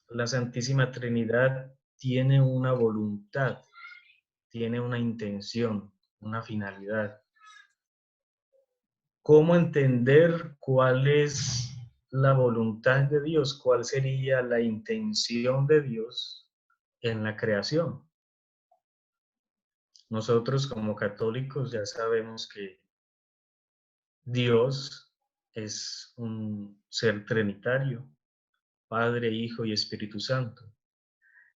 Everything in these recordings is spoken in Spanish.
la Santísima Trinidad tiene una voluntad, tiene una intención, una finalidad. ¿Cómo entender cuál es la voluntad de Dios? ¿Cuál sería la intención de Dios en la creación? Nosotros como católicos ya sabemos que Dios es un ser trinitario, Padre, Hijo y Espíritu Santo,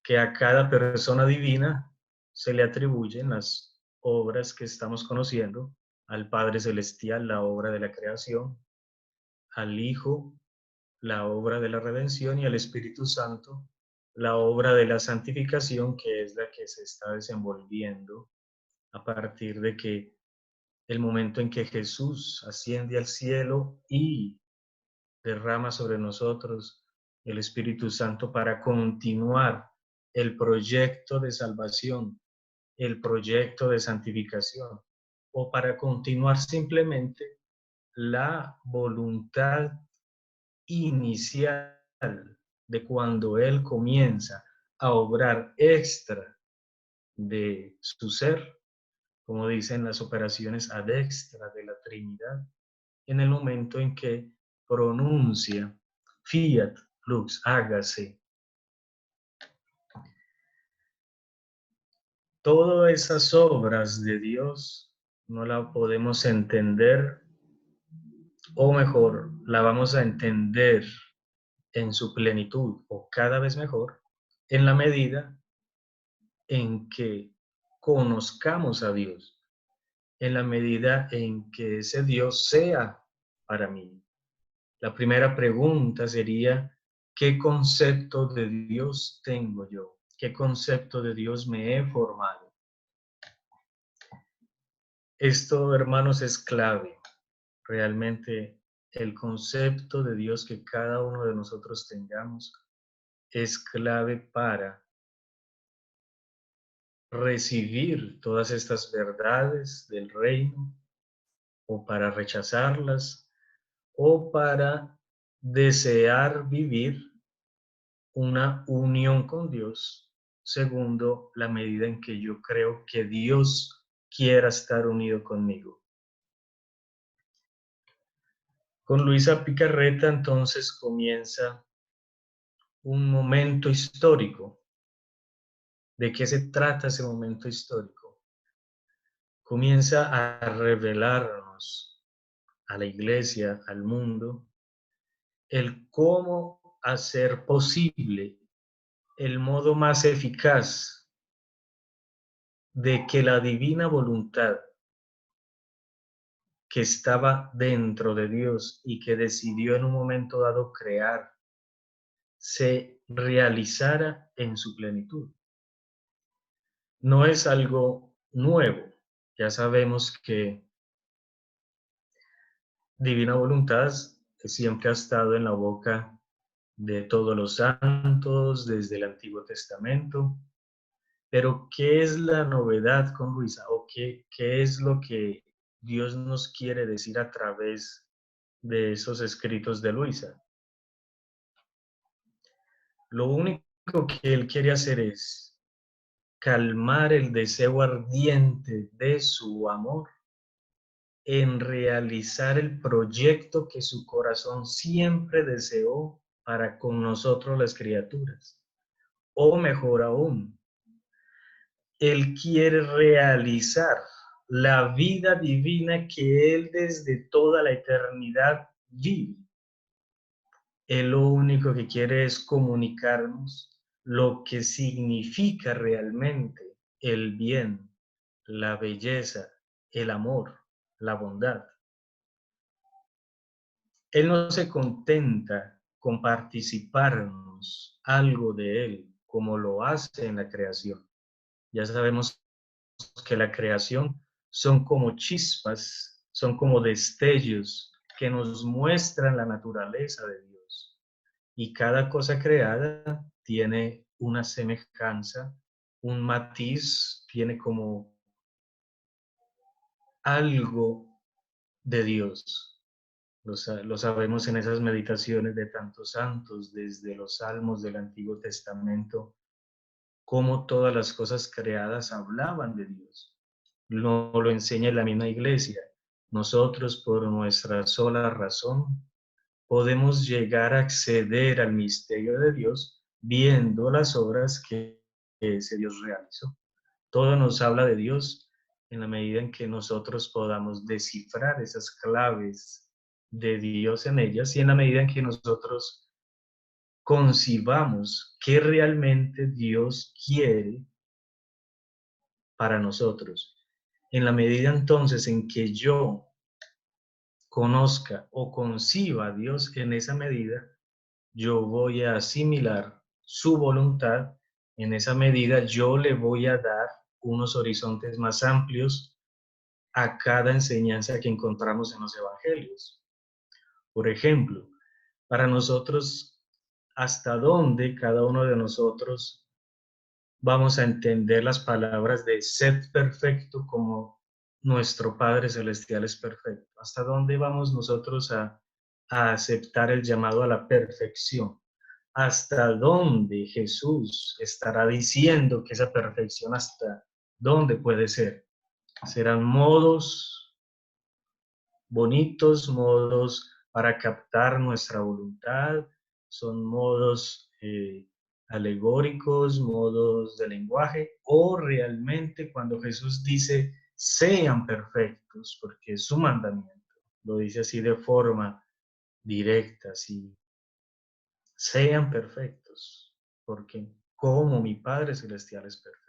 que a cada persona divina se le atribuyen las obras que estamos conociendo, al Padre Celestial la obra de la creación, al Hijo la obra de la redención y al Espíritu Santo la obra de la santificación, que es la que se está desenvolviendo a partir de que el momento en que Jesús asciende al cielo y derrama sobre nosotros el Espíritu Santo para continuar el proyecto de salvación, el proyecto de santificación, o para continuar simplemente la voluntad inicial de cuando Él comienza a obrar extra de su ser, como dicen las operaciones ad extra de la Trinidad, en el momento en que pronuncia fiat lux, hágase. Todas esas obras de Dios no la podemos entender, o mejor, la vamos a entender en su plenitud, o cada vez mejor, en la medida en que conozcamos a Dios, en la medida en que ese Dios sea para mí. La primera pregunta sería, ¿qué concepto de Dios tengo yo? ¿Qué concepto de Dios me he formado? Esto, hermanos, es clave. Realmente el concepto de Dios que cada uno de nosotros tengamos es clave para recibir todas estas verdades del reino, o para rechazarlas, o para desear vivir una unión con Dios, segundo la medida en que yo creo que Dios quiera estar unido conmigo. Con Luisa Picarreta entonces comienza un momento histórico. ¿De qué se trata ese momento histórico? Comienza a revelarnos a la iglesia, al mundo, el cómo hacer posible el modo más eficaz de que la divina voluntad que estaba dentro de Dios y que decidió en un momento dado crear, se realizara en su plenitud. No es algo nuevo. Ya sabemos que divina voluntad siempre ha estado en la boca de todos los santos desde el Antiguo Testamento. Pero, ¿qué es la novedad con Luisa? ¿O qué es lo que Dios nos quiere decir a través de esos escritos de Luisa? Lo único que Él quiere hacer es calmar el deseo ardiente de su amor en realizar el proyecto que su corazón siempre deseó para con nosotros las criaturas. O mejor aún, Él quiere realizar la vida divina que Él desde toda la eternidad vive. Él lo único que quiere es comunicarnos lo que significa realmente el bien, la belleza, el amor, la bondad. Él no se contenta con participarnos algo de Él como lo hace en la creación. Ya sabemos que la creación son como chispas, son como destellos que nos muestran la naturaleza de Dios. Y cada cosa creada tiene una semejanza, un matiz, tiene como algo de Dios. Lo sabemos en esas meditaciones de tantos santos, desde los salmos del Antiguo Testamento, cómo todas las cosas creadas hablaban de Dios. Lo enseña la misma iglesia. Nosotros, por nuestra sola razón, podemos llegar a acceder al misterio de Dios viendo las obras que ese Dios realizó. Todo nos habla de Dios en la medida en que nosotros podamos descifrar esas claves de Dios en ellas y en la medida en que nosotros concibamos qué realmente Dios quiere para nosotros. En la medida entonces en que yo conozca o conciba a Dios, en esa medida yo voy a asimilar su voluntad, en esa medida yo le voy a dar unos horizontes más amplios a cada enseñanza que encontramos en los evangelios. Por ejemplo, para nosotros, ¿hasta dónde cada uno de nosotros vamos a entender las palabras de sed perfecto como nuestro Padre Celestial es perfecto? ¿Hasta dónde vamos nosotros a aceptar el llamado a la perfección? ¿Hasta dónde Jesús estará diciendo que esa perfección hasta dónde puede ser? ¿Serán modos bonitos, modos para captar nuestra voluntad? ¿Son modos alegóricos, modos de lenguaje? ¿O realmente cuando Jesús dice sean perfectos, porque es su mandamiento, lo dice así de forma directa, así, sean perfectos, porque como mi Padre Celestial es perfecto?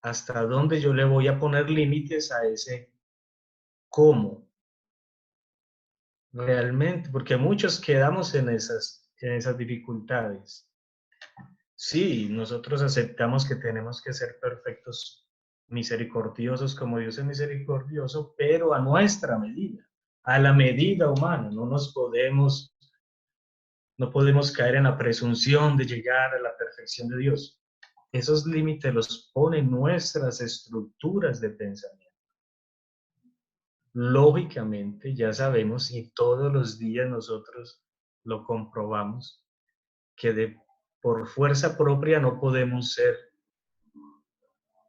¿Hasta dónde yo le voy a poner límites a ese cómo? Realmente, porque muchos quedamos en esas dificultades. Sí, nosotros aceptamos que tenemos que ser perfectos, misericordiosos como Dios es misericordioso, pero a nuestra medida, a la medida humana. No podemos caer en la presunción de llegar a la perfección de Dios. Esos límites los ponen nuestras estructuras de pensamiento. Lógicamente, ya sabemos y todos los días nosotros lo comprobamos, que por fuerza propia no podemos ser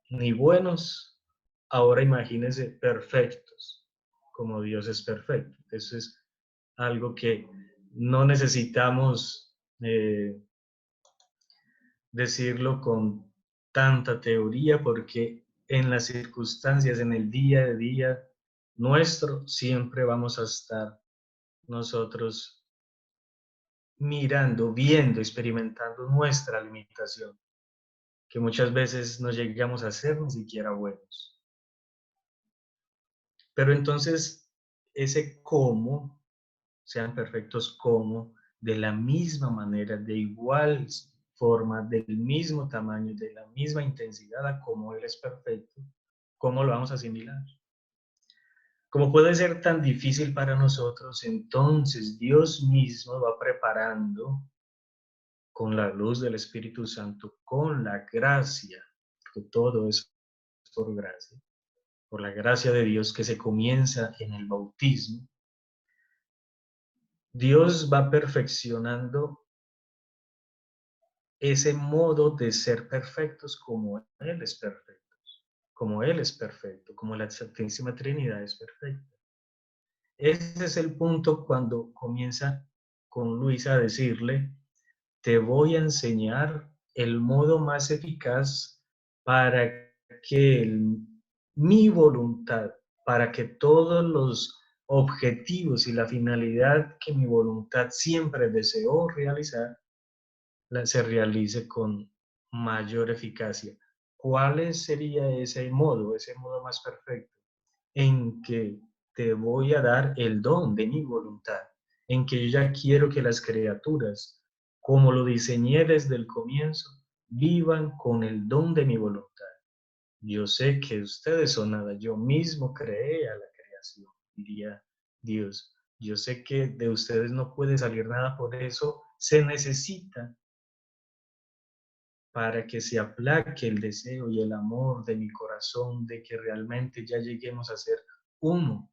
ni buenos, ahora imagínense perfectos, como Dios es perfecto. Eso es algo que no necesitamos decirlo con tanta teoría, porque en las circunstancias, en el día a día nuestro, siempre vamos a estar nosotros mirando, viendo, experimentando nuestra limitación, que muchas veces no llegamos a ser ni siquiera buenos. Pero entonces, ese cómo, sean perfectos como, de la misma manera, de igual forma, del mismo tamaño, de la misma intensidad a como Él es perfecto, ¿cómo lo vamos a asimilar? Como puede ser tan difícil para nosotros, entonces Dios mismo va preparando con la luz del Espíritu Santo, con la gracia, porque todo es por la gracia de Dios que se comienza en el bautismo. Dios va perfeccionando ese modo de ser perfectos como Él es perfecto, como Él es perfecto, como la Santísima Trinidad es perfecta. Ese es el punto cuando comienza con Luisa a decirle, te voy a enseñar el modo más eficaz para que mi voluntad, para que todos los objetivos y la finalidad que mi voluntad siempre deseó realizar, se realice con mayor eficacia. ¿Cuál sería ese modo más perfecto? En que te voy a dar el don de mi voluntad, en que yo ya quiero que las criaturas, como lo diseñé desde el comienzo, vivan con el don de mi voluntad. Yo sé que ustedes son nada, yo mismo creé a la creación, diría Dios. Yo sé que de ustedes no puede salir nada, por eso se necesita para que se aplaque el deseo y el amor de mi corazón de que realmente ya lleguemos a ser uno,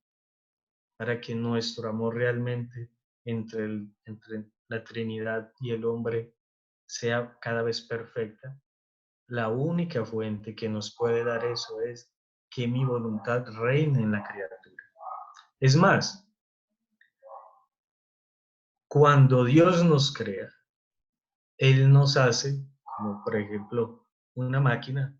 para que nuestro amor realmente entre la Trinidad y el hombre sea cada vez perfecta. La única fuente que nos puede dar eso es que mi voluntad reine en la criatura. Es más, cuando Dios nos crea, Él nos hace, como por ejemplo, una máquina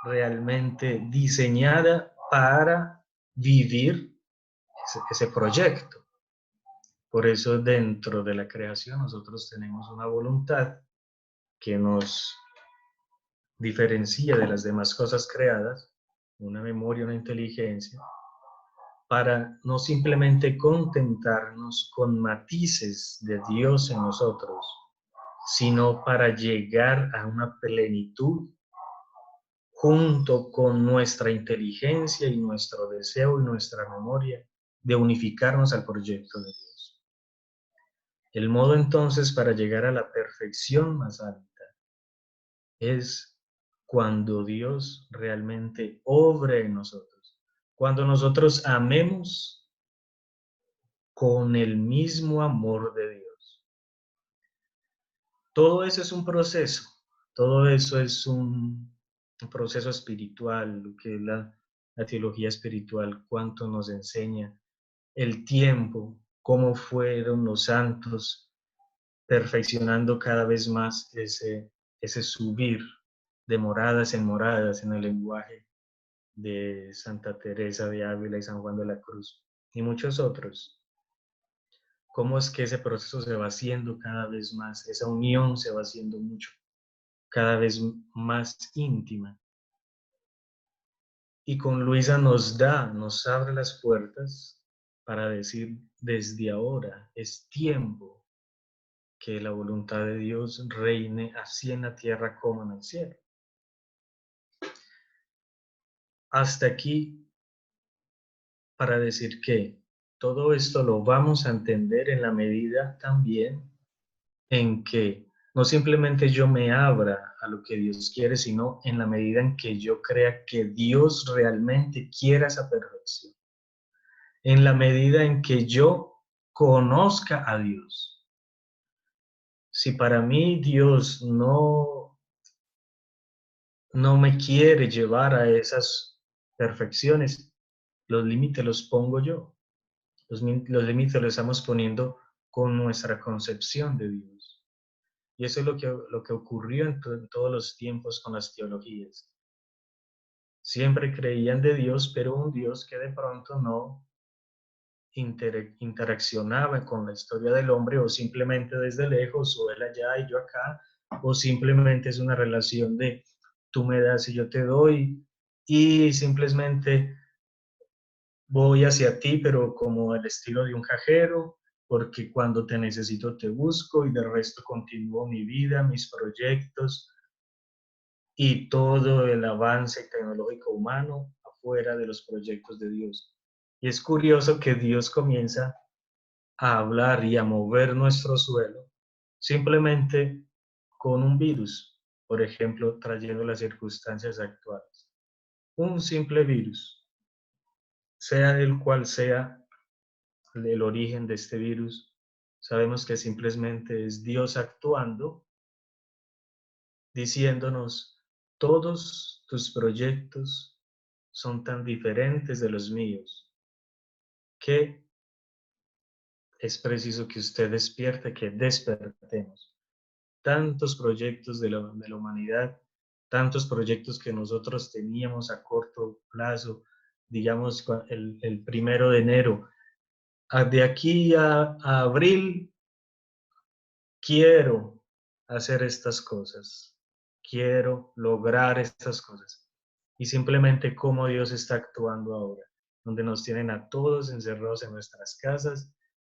realmente diseñada para vivir ese proyecto. Por eso dentro de la creación nosotros tenemos una voluntad que nos diferencia de las demás cosas creadas, una memoria, una inteligencia, para no simplemente contentarnos con matices de Dios en nosotros, sino para llegar a una plenitud junto con nuestra inteligencia y nuestro deseo y nuestra memoria de unificarnos al proyecto de Dios. El modo entonces para llegar a la perfección más alta es cuando Dios realmente obre en nosotros, cuando nosotros amemos con el mismo amor de Dios. Todo eso es un proceso, todo eso es un proceso espiritual, lo que es la teología espiritual, cuánto nos enseña el tiempo, cómo fueron los santos perfeccionando cada vez más ese subir de moradas en el lenguaje de Santa Teresa de Ávila y San Juan de la Cruz y muchos otros. Cómo es que ese proceso se va haciendo cada vez más, esa unión se va haciendo mucho, cada vez más íntima. Y con Luisa nos abre las puertas para decir, desde ahora es tiempo que la voluntad de Dios reine así en la tierra como en el cielo. Hasta aquí para decir que todo esto lo vamos a entender en la medida también en que no simplemente yo me abra a lo que Dios quiere, sino en la medida en que yo crea que Dios realmente quiera esa perfección. En la medida en que yo conozca a Dios. Si para mí Dios no me quiere llevar a esas perfecciones, los límites los pongo yo. Los límites los estamos poniendo con nuestra concepción de Dios. Y eso es lo que ocurrió en todos los tiempos con las teologías. Siempre creían de Dios, pero un Dios que de pronto no interaccionaba con la historia del hombre, o simplemente desde lejos, o él allá y yo acá, o simplemente es una relación de tú me das y yo te doy, y simplemente voy hacia ti, pero como el estilo de un cajero, porque cuando te necesito te busco y de resto continúo mi vida, mis proyectos y todo el avance tecnológico humano afuera de los proyectos de Dios. Y es curioso que Dios comienza a hablar y a mover nuestro suelo simplemente con un virus, por ejemplo, trayendo las circunstancias actuales. Un simple virus, sea el cual sea el origen de este virus, sabemos que simplemente es Dios actuando, diciéndonos, todos tus proyectos son tan diferentes de los míos que es preciso que usted despierte, que despertemos. Tantos proyectos de la humanidad, tantos proyectos que nosotros teníamos a corto plazo, digamos el 1 de enero, de aquí a abril quiero hacer estas cosas, quiero lograr estas cosas. Y simplemente cómo Dios está actuando ahora, donde nos tienen a todos encerrados en nuestras casas,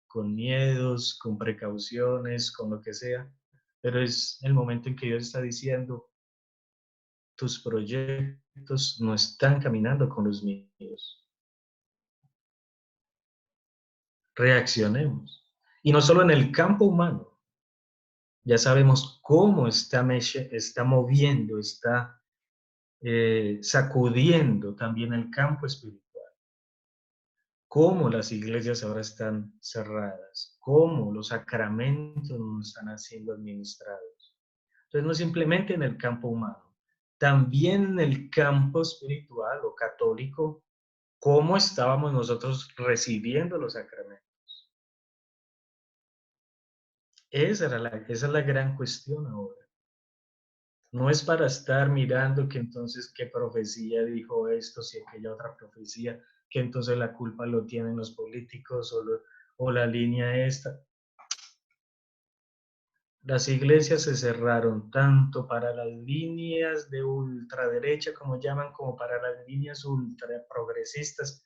con miedos, con precauciones, con lo que sea, pero es el momento en que Dios está diciendo, tus proyectos no están caminando con los míos. Reaccionemos. Y no solo en el campo humano, ya sabemos cómo está moviendo, está sacudiendo también el campo espiritual. cómo las iglesias ahora están cerradas, cómo los sacramentos no están siendo administrados. Entonces, no simplemente en el campo humano, también en el campo espiritual o católico, cómo estábamos nosotros recibiendo los sacramentos. Esa es la gran cuestión ahora. No es para estar mirando que entonces qué profecía dijo esto, si aquella otra profecía, que entonces la culpa lo tienen los políticos o la línea esta. Las iglesias se cerraron tanto para las líneas de ultraderecha, como llaman, como para las líneas ultraprogresistas.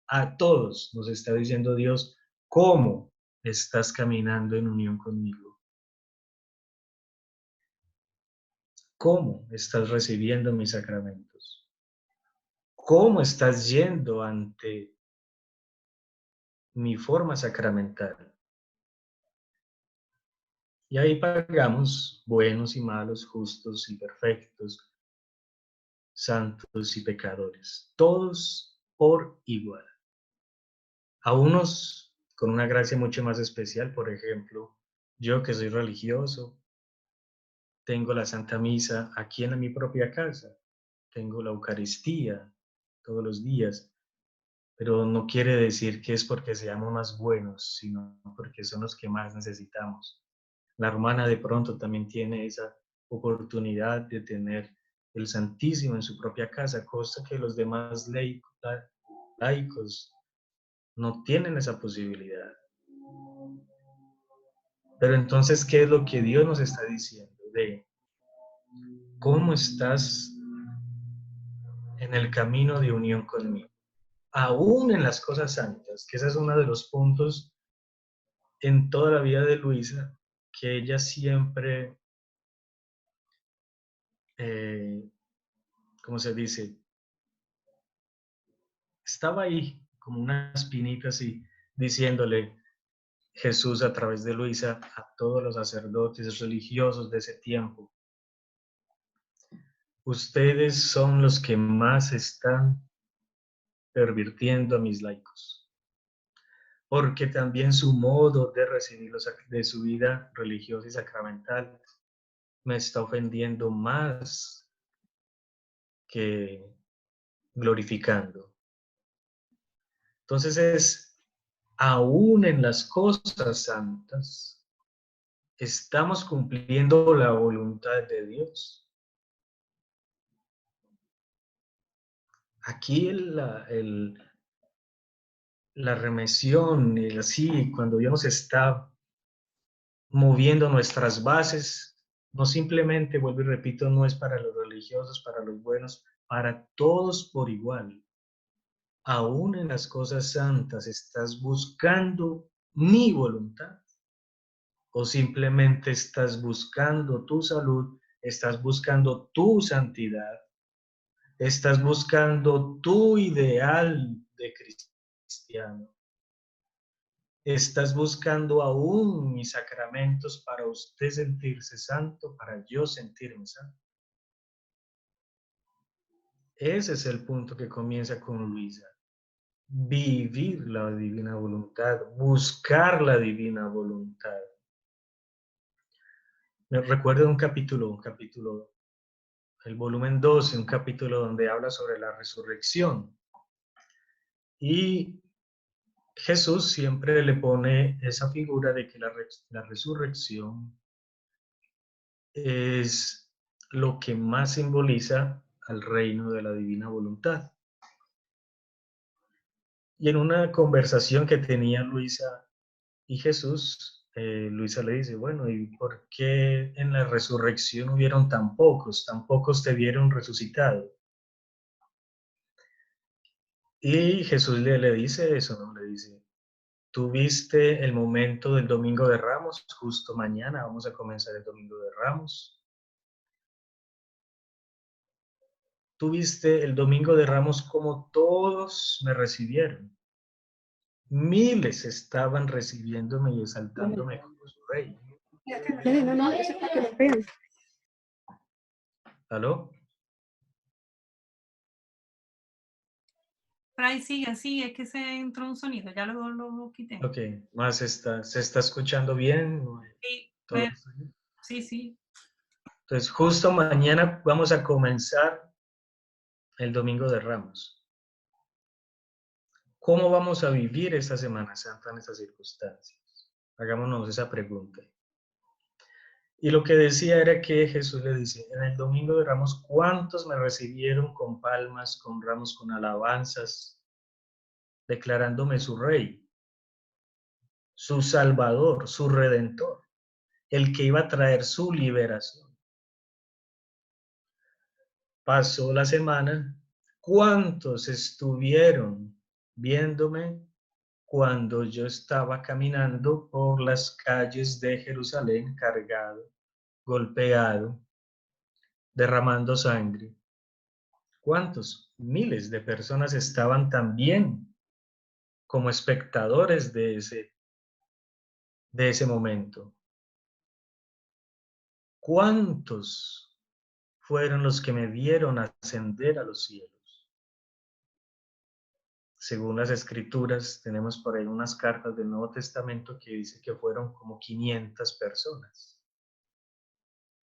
A todos nos está diciendo Dios, ¿cómo estás caminando en unión conmigo? ¿Cómo estás recibiendo mis sacramentos? ¿Cómo estás yendo ante mi forma sacramental? Y ahí pagamos buenos y malos, justos y perfectos, santos y pecadores, todos por igual. A unos con una gracia mucho más especial, por ejemplo, yo que soy religioso, tengo la Santa Misa aquí en mi propia casa, tengo la Eucaristía todos los días, pero no quiere decir que es porque seamos más buenos, sino porque son los que más necesitamos. La hermana de pronto también tiene esa oportunidad de tener el Santísimo en su propia casa, cosa que los demás laicos no tienen esa posibilidad. Pero entonces, ¿qué es lo que Dios nos está diciendo? De cómo estás en el camino de unión conmigo, aún en las cosas santas, que ese es uno de los puntos en toda la vida de Luisa, que ella siempre, ¿cómo se dice? Estaba ahí como una espinita así, diciéndole Jesús a través de Luisa a todos los sacerdotes religiosos de ese tiempo. Ustedes son los que más están pervirtiendo a mis laicos, porque también su modo de recibir de su vida religiosa y sacramental me está ofendiendo más que glorificando. Entonces es, aún en las cosas santas, estamos cumpliendo la voluntad de Dios. Aquí la remisión, así, cuando Dios nos está moviendo nuestras bases, no simplemente, vuelvo y repito, no es para los religiosos, para los buenos, para todos por igual. Aún en las cosas santas, ¿estás buscando mi voluntad? ¿O simplemente estás buscando tu salud, estás buscando tu santidad, estás buscando tu ideal de cristiano? ¿Estás buscando aún mis sacramentos para usted sentirse santo, para yo sentirme santo? Ese es el punto que comienza con Luisa. Vivir la divina voluntad, buscar la divina voluntad. Me recuerdo un capítulo, el volumen 12, un capítulo donde habla sobre la resurrección. Y Jesús siempre le pone esa figura de que la resurrección es lo que más simboliza al reino de la divina voluntad. Y en una conversación que tenía Luisa y Jesús, Luisa le dice, bueno, ¿y por qué en la resurrección hubieron tan pocos te vieron resucitado? Y Jesús le dice eso, ¿no? Le dice, ¿tuviste el momento del Domingo de Ramos? Justo mañana vamos a comenzar el Domingo de Ramos. ¿Tuviste el Domingo de Ramos como todos me recibieron? Miles estaban recibiéndome y exaltándome como su rey. No, eso es para que lo vean. ¿Aló? Fray, sigue así, es que se entró un sonido, ya luego lo quité. Ok, ¿se está escuchando bien? Sí, ¿Todo está bien? sí, sí. Entonces, justo mañana vamos a comenzar el Domingo de Ramos. ¿Cómo vamos a vivir esta Semana Santa en estas circunstancias? Hagámonos esa pregunta. Y lo que decía era que Jesús le dice, en el Domingo de Ramos, ¿cuántos me recibieron con palmas, con ramos, con alabanzas, declarándome su Rey, su Salvador, su Redentor, el que iba a traer su liberación? Pasó la semana, ¿cuántos estuvieron viéndome cuando yo estaba caminando por las calles de Jerusalén cargado, golpeado, derramando sangre? ¿Cuántos? Miles de personas estaban también como espectadores de ese momento. ¿Cuántos fueron los que me vieron ascender a los cielos? Según las escrituras, tenemos por ahí unas cartas del Nuevo Testamento que dice que fueron como 500 personas.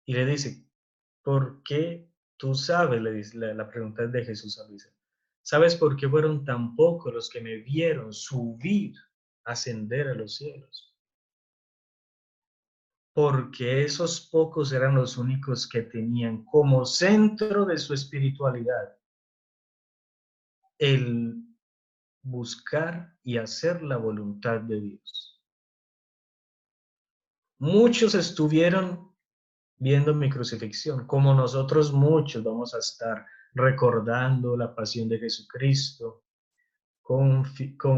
Y le dice, ¿por qué tú sabes? Le dice, la pregunta es de Jesús a Luisa. ¿Sabes por qué fueron tan pocos los que me vieron subir, ascender a los cielos? Porque esos pocos eran los únicos que tenían como centro de su espiritualidad el buscar y hacer la voluntad de Dios. Muchos estuvieron viendo mi crucifixión, como nosotros muchos vamos a estar recordando la pasión de Jesucristo, con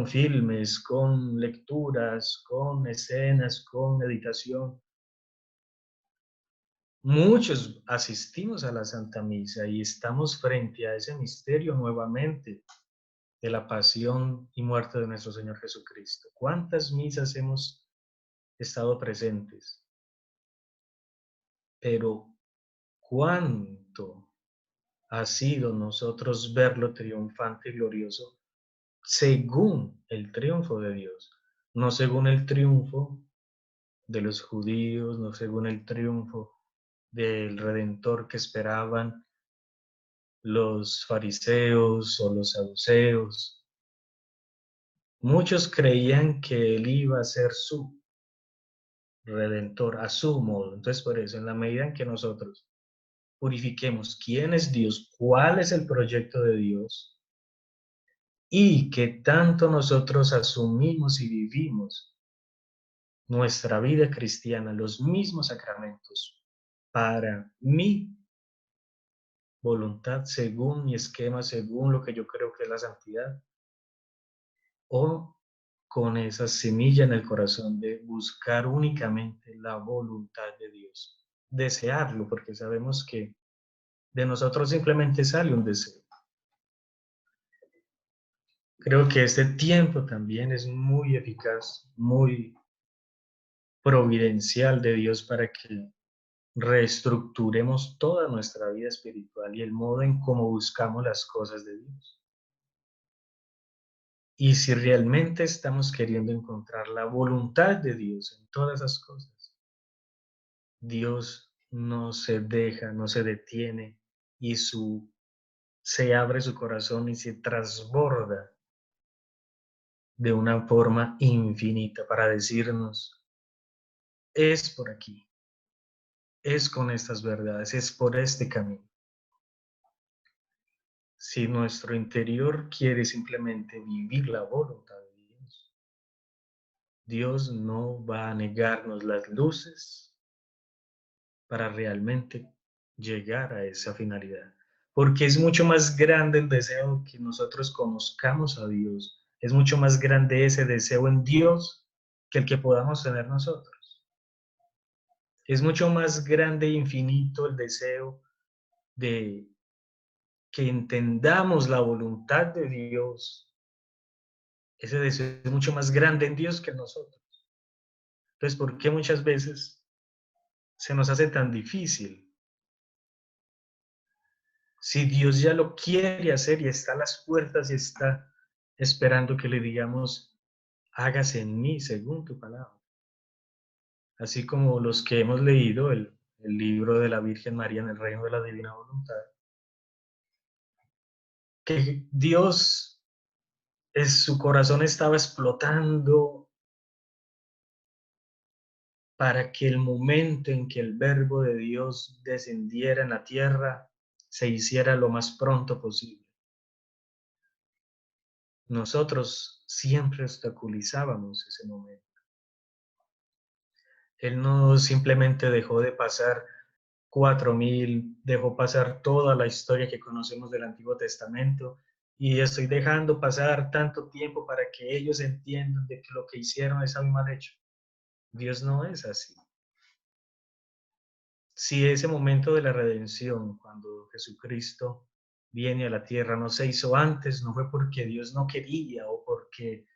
filmes, con lecturas, con escenas, con meditación. Muchos asistimos a la Santa Misa y estamos frente a ese misterio nuevamente de la pasión y muerte de nuestro Señor Jesucristo. ¿Cuántas misas hemos estado presentes? Pero ¿cuánto ha sido nosotros verlo triunfante y glorioso según el triunfo de Dios? No según el triunfo de los judíos, no según el triunfo del Redentor que esperaban los fariseos o los saduceos. Muchos creían que él iba a ser su Redentor a su modo. Entonces, por eso, en la medida en que nosotros purifiquemos quién es Dios, cuál es el proyecto de Dios, y que tanto nosotros asumimos y vivimos nuestra vida cristiana, los mismos sacramentos, para mi voluntad, según mi esquema, según lo que yo creo que es la santidad, o con esa semilla en el corazón de buscar únicamente la voluntad de Dios, desearlo, porque sabemos que de nosotros simplemente sale un deseo. Creo que este tiempo también es muy eficaz, muy providencial de Dios para que reestructuremos toda nuestra vida espiritual y el modo en cómo buscamos las cosas de Dios. Y si realmente estamos queriendo encontrar la voluntad de Dios en todas esas cosas, Dios no se deja, no se detiene y se abre su corazón y se transborda de una forma infinita para decirnos, es por aquí, es con estas verdades, es por este camino. Si nuestro interior quiere simplemente vivir la voluntad de Dios, Dios no va a negarnos las luces para realmente llegar a esa finalidad. Porque es mucho más grande el deseo que nosotros conozcamos a Dios. Es mucho más grande ese deseo en Dios que el que podamos tener nosotros. Es mucho más grande e infinito el deseo de que entendamos la voluntad de Dios. Ese deseo es mucho más grande en Dios que en nosotros. Entonces, ¿por qué muchas veces se nos hace tan difícil? Si Dios ya lo quiere hacer y está a las puertas y está esperando que le digamos, hágase en mí según tu palabra. Así como los que hemos leído el libro de la Virgen María en el reino de la divina voluntad, que Dios, su corazón estaba explotando para que el momento en que el verbo de Dios descendiera en la tierra se hiciera lo más pronto posible. Nosotros siempre obstaculizábamos ese momento. Él no simplemente dejó de pasar 4000, dejó pasar toda la historia que conocemos del Antiguo Testamento y estoy dejando pasar tanto tiempo para que ellos entiendan de que lo que hicieron está muy mal hecho. Dios no es así. Si ese momento de la redención, cuando Jesucristo viene a la tierra, no se hizo antes, no fue porque Dios no quería o porque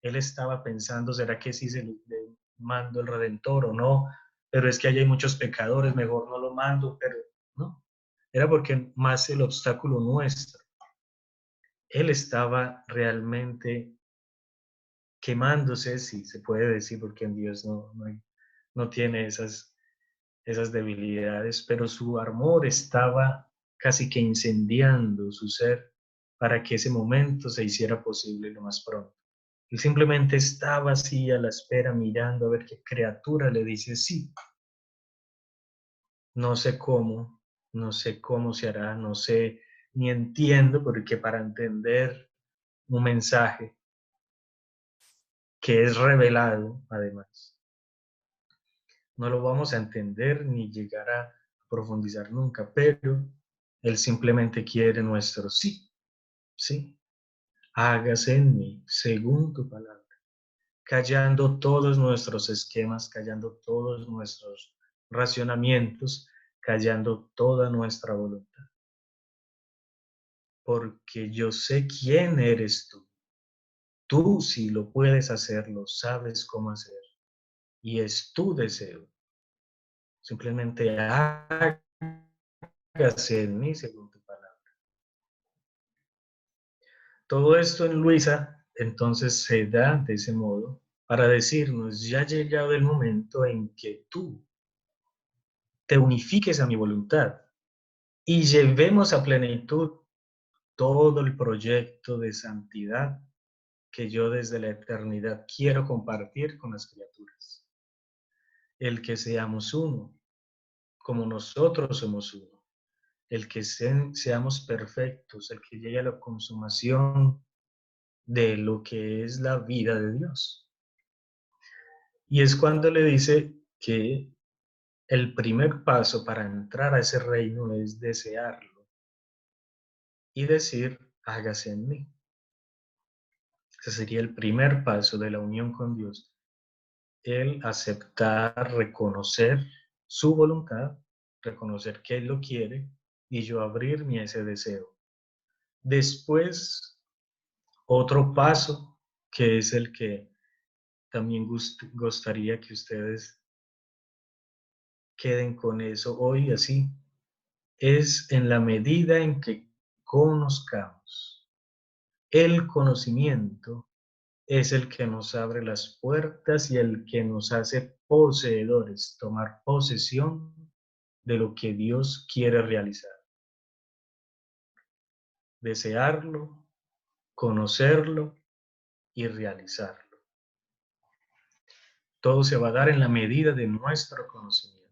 Él estaba pensando, ¿será que sí le mando el Redentor o no? Pero es que allí hay muchos pecadores, mejor no lo mando, pero no. Era porque más el obstáculo nuestro. Él estaba realmente quemándose, si se puede decir, porque en Dios no tiene esas debilidades, pero su amor estaba casi que incendiando su ser para que ese momento se hiciera posible lo más pronto. Él simplemente estaba así a la espera, mirando a ver qué criatura le dice sí. No sé cómo se hará, no sé, ni entiendo, porque para entender un mensaje que es revelado, además, no lo vamos a entender ni llegar a profundizar nunca, pero Él simplemente quiere nuestro sí, sí. Hágase en mí según tu palabra, callando todos nuestros esquemas, callando todos nuestros racionamientos, callando toda nuestra voluntad. Porque yo sé quién eres tú. Tú sí lo puedes hacer, lo sabes cómo hacer. Y es tu deseo. Simplemente hágase en mí según tu palabra. Todo esto en Luisa entonces se da de ese modo para decirnos, ya ha llegado el momento en que tú te unifiques a mi voluntad y llevemos a plenitud todo el proyecto de santidad que yo desde la eternidad quiero compartir con las criaturas. El que seamos uno, como nosotros somos uno. El que seamos perfectos, el que llegue a la consumación de lo que es la vida de Dios. Y es cuando le dice que el primer paso para entrar a ese reino es desearlo y decir, hágase en mí. Ese sería el primer paso de la unión con Dios. El aceptar, reconocer su voluntad, reconocer que Él lo quiere y yo abrirme a ese deseo. Después, otro paso que es el que también gustaría que ustedes queden con eso hoy así, es en la medida en que conozcamos. El conocimiento es el que nos abre las puertas y el que nos hace poseedores, tomar posesión de lo que Dios quiere realizar. Desearlo, conocerlo y realizarlo. Todo se va a dar en la medida de nuestro conocimiento.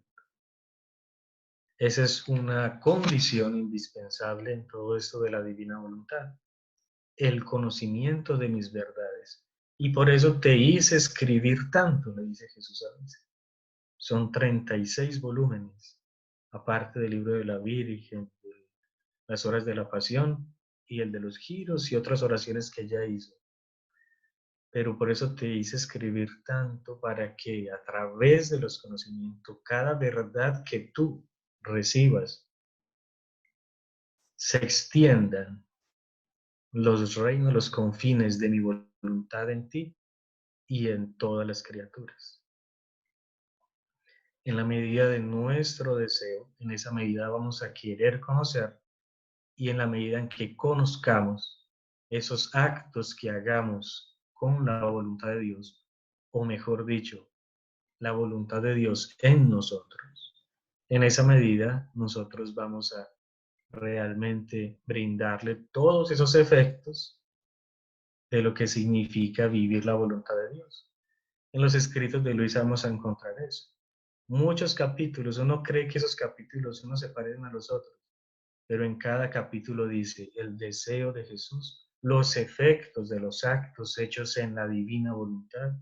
Esa es una condición indispensable en todo esto de la divina voluntad. El conocimiento de mis verdades. Y por eso te hice escribir tanto, le dice Jesús a veces. Son 36 volúmenes, aparte del libro de la Virgen, de las horas de la Pasión y el de los giros y otras oraciones que ella hizo. Pero por eso te hice escribir tanto para que a través de los conocimientos, cada verdad que tú recibas, se extiendan los reinos, los confines de mi voluntad en ti y en todas las criaturas. En la medida de nuestro deseo, en esa medida vamos a querer conocer y en la medida en que conozcamos, esos actos que hagamos con la voluntad de Dios, o mejor dicho, la voluntad de Dios en nosotros. En esa medida, nosotros vamos a realmente brindarle todos esos efectos de lo que significa vivir la voluntad de Dios. En los escritos de Luis vamos a encontrar eso. Muchos capítulos, uno cree que esos capítulos uno se parecen a los otros, pero en cada capítulo dice el deseo de Jesús, los efectos de los actos hechos en la divina voluntad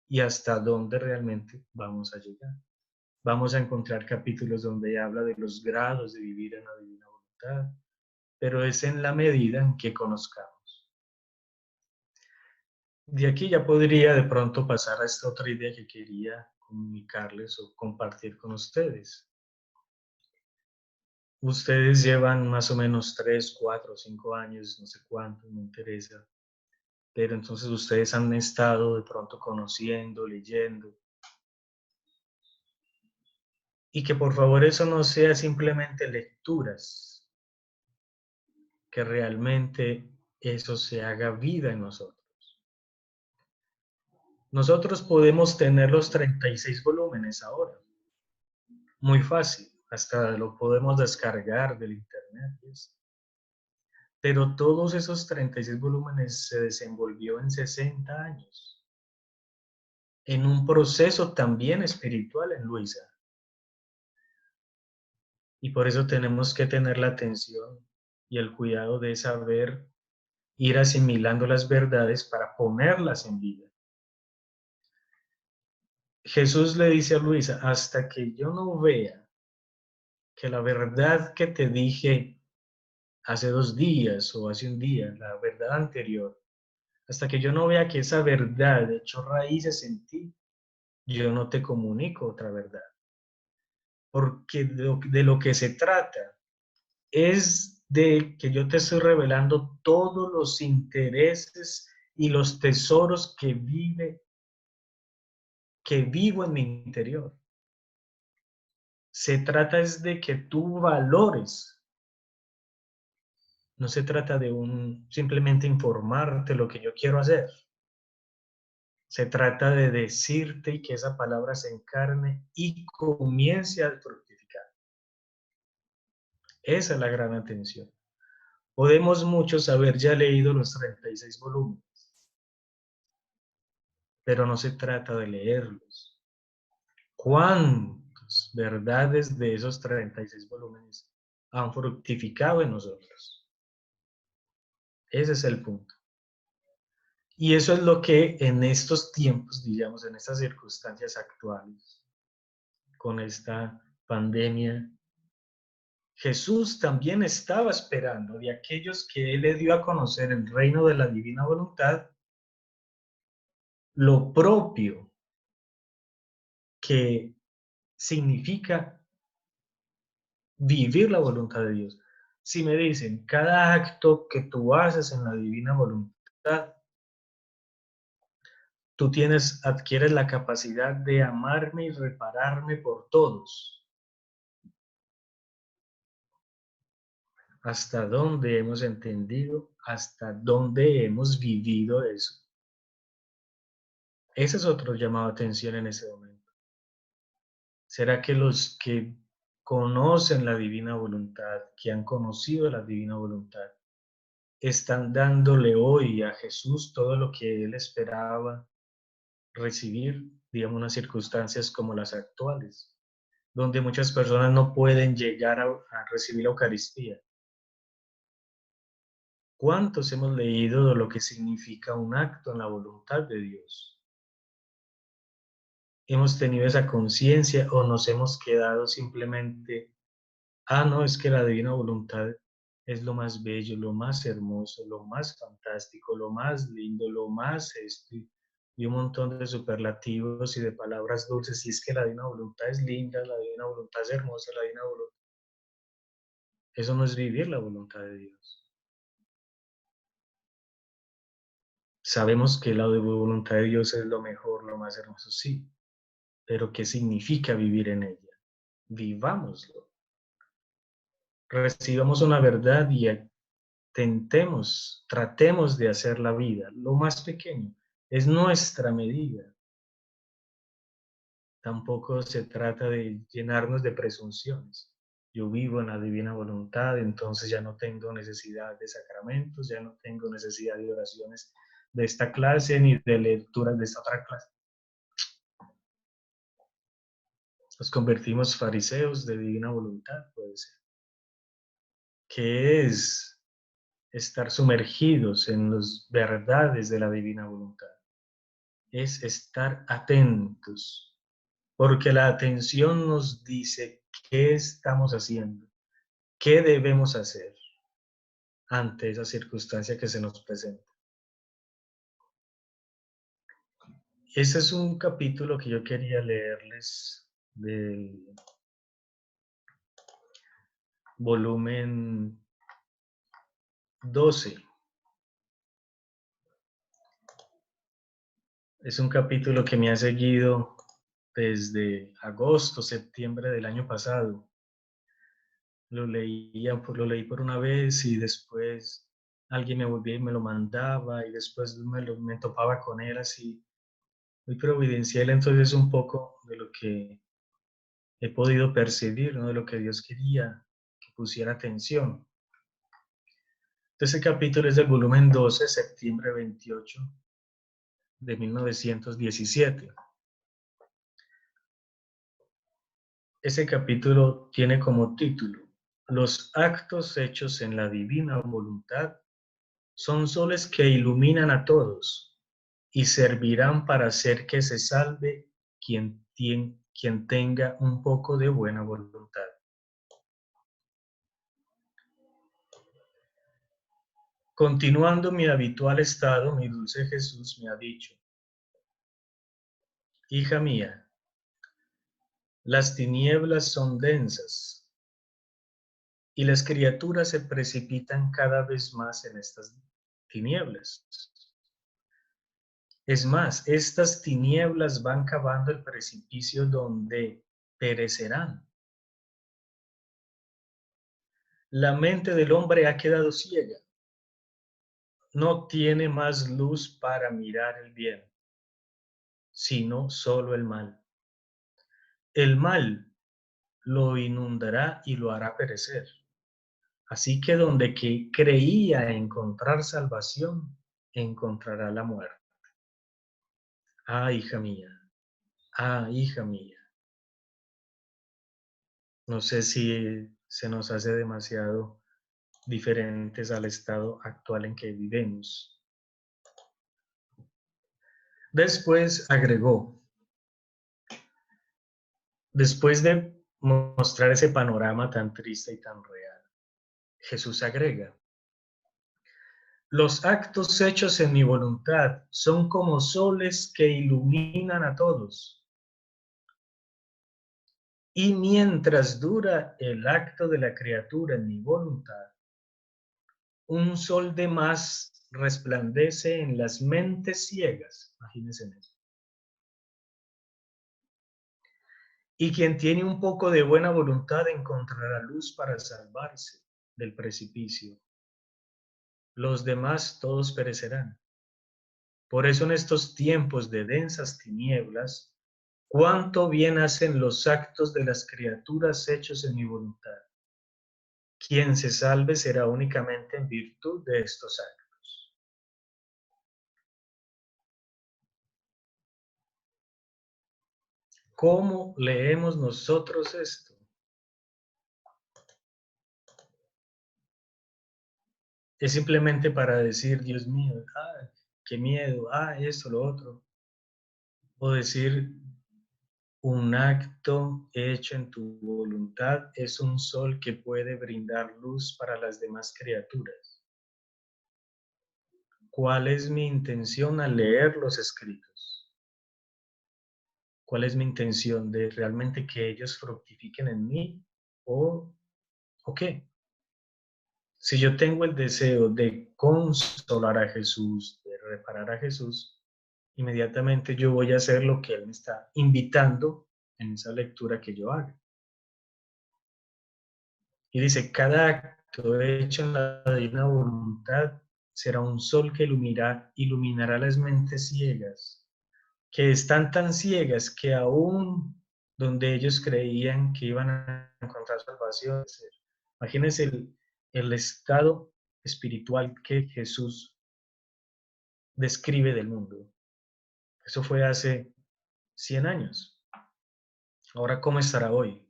y hasta dónde realmente vamos a llegar. Vamos a encontrar capítulos donde habla de los grados de vivir en la divina voluntad, pero es en la medida en que conozcamos. De aquí ya podría de pronto pasar a esta otra idea que quería comunicarles o compartir con ustedes. Ustedes llevan más o menos 3, 4, 5 años, no sé cuánto, no interesa, pero entonces ustedes han estado de pronto conociendo, leyendo, y que por favor eso no sea simplemente lecturas, que realmente eso se haga vida en nosotros. Nosotros podemos tener los 36 volúmenes ahora, muy fácil, hasta lo podemos descargar del internet, ¿sí? Pero todos esos 36 volúmenes se desenvolvió en 60 años, en un proceso también espiritual en Luisa. Y por eso tenemos que tener la atención y el cuidado de saber ir asimilando las verdades para ponerlas en vida. Jesús le dice a Luisa, hasta que yo no vea que la verdad que te dije hace 2 días o hace un día, la verdad anterior, hasta que yo no vea que esa verdad echó raíces en ti, yo no te comunico otra verdad. Porque de lo que se trata es de que yo te estoy revelando todos los intereses y los tesoros que vivo en mi interior. Se trata es de que tú valores. No se trata de simplemente informarte lo que yo quiero hacer. Se trata de decirte y que esa palabra se encarne y comience a fructificar. Esa es la gran atención. Podemos muchos haber ya leído los 36 volúmenes, pero no se trata de leerlos. ¿Cuántas verdades de esos 36 volúmenes han fructificado en nosotros? Ese es el punto. Y eso es lo que en estos tiempos, digamos, en estas circunstancias actuales, con esta pandemia, Jesús también estaba esperando de aquellos que Él le dio a conocer el reino de la divina voluntad, lo propio que significa vivir la voluntad de Dios. Si me dicen, cada acto que tú haces en la divina voluntad, tú adquieres la capacidad de amarme y repararme por todos. ¿Hasta dónde hemos entendido? ¿Hasta dónde hemos vivido eso? Ese es otro llamado de atención en ese momento. ¿Será que los que conocen la divina voluntad, que han conocido la divina voluntad, están dándole hoy a Jesús todo lo que Él esperaba recibir, digamos, unas circunstancias como las actuales, donde muchas personas no pueden llegar a recibir la Eucaristía? ¿Cuántos hemos leído de lo que significa un acto en la voluntad de Dios? ¿Hemos tenido esa conciencia o nos hemos quedado simplemente, no, es que la divina voluntad es lo más bello, lo más hermoso, lo más fantástico, lo más lindo, lo más y un montón de superlativos y de palabras dulces? Y es que la divina voluntad es linda, la divina voluntad es hermosa, la divina voluntad. Eso no es vivir la voluntad de Dios. Sabemos que la voluntad de Dios es lo mejor, lo más hermoso, sí, pero ¿qué significa vivir en ella? Vivámoslo. Recibamos una verdad y tratemos de hacer la vida lo más pequeño. Es nuestra medida. Tampoco se trata de llenarnos de presunciones. Yo vivo en la divina voluntad, entonces ya no tengo necesidad de sacramentos, ya no tengo necesidad de oraciones de esta clase ni de lecturas de esta otra clase. Nos convertimos fariseos de divina voluntad, puede ser. ¿Qué es estar sumergidos en las verdades de la divina voluntad? Es estar atentos, porque la atención nos dice qué estamos haciendo, qué debemos hacer ante esa circunstancia que se nos presenta. Ese es un capítulo que yo quería leerles del volumen 12. Es un capítulo que me ha seguido desde agosto, septiembre del año pasado. Lo leí por una vez y después alguien me volvía y me lo mandaba y después me topaba con él así, muy providencial. Entonces un poco de lo que he podido percibir, ¿no? De lo que Dios quería que pusiera atención. Este capítulo es del volumen 12, septiembre 28 de 1917. Ese capítulo tiene como título: Los actos hechos en la divina voluntad son soles que iluminan a todos y servirán para hacer que se salve quien tenga un poco de buena voluntad. Continuando mi habitual estado, mi dulce Jesús me ha dicho: hija mía, las tinieblas son densas y las criaturas se precipitan cada vez más en estas tinieblas. Es más, estas tinieblas van cavando el precipicio donde perecerán. La mente del hombre ha quedado ciega. No tiene más luz para mirar el bien, sino solo el mal. El mal lo inundará y lo hará perecer. Así que donde que creía encontrar salvación, encontrará la muerte. Ah, hija mía. Ah, hija mía. No sé si se nos hace demasiado diferentes al estado actual en que vivimos. Después agregó, después de mostrar ese panorama tan triste y tan real, Jesús agrega: los actos hechos en mi voluntad son como soles que iluminan a todos. Y mientras dura el acto de la criatura en mi voluntad, un sol de más resplandece en las mentes ciegas. Imagínense eso. Y quien tiene un poco de buena voluntad encontrará luz para salvarse del precipicio. Los demás todos perecerán. Por eso en estos tiempos de densas tinieblas, cuánto bien hacen los actos de las criaturas hechos en mi voluntad. Quien se salve será únicamente en virtud de estos actos. ¿Cómo leemos nosotros esto? Es simplemente para decir, Dios mío, qué miedo, esto, lo otro. O decir, un acto hecho en tu voluntad es un sol que puede brindar luz para las demás criaturas. ¿Cuál es mi intención al leer los escritos? ¿Cuál es mi intención de realmente que ellos fructifiquen en mí o qué? Si yo tengo el deseo de consolar a Jesús, de reparar a Jesús, inmediatamente yo voy a hacer lo que Él me está invitando en esa lectura que yo haga. Y dice, cada acto hecho en la divina voluntad será un sol que iluminará las mentes ciegas, que están tan ciegas que aún donde ellos creían que iban a encontrar salvación. Imagínense el estado espiritual que Jesús describe del mundo. Eso fue hace 100 años. Ahora, ¿cómo estará hoy?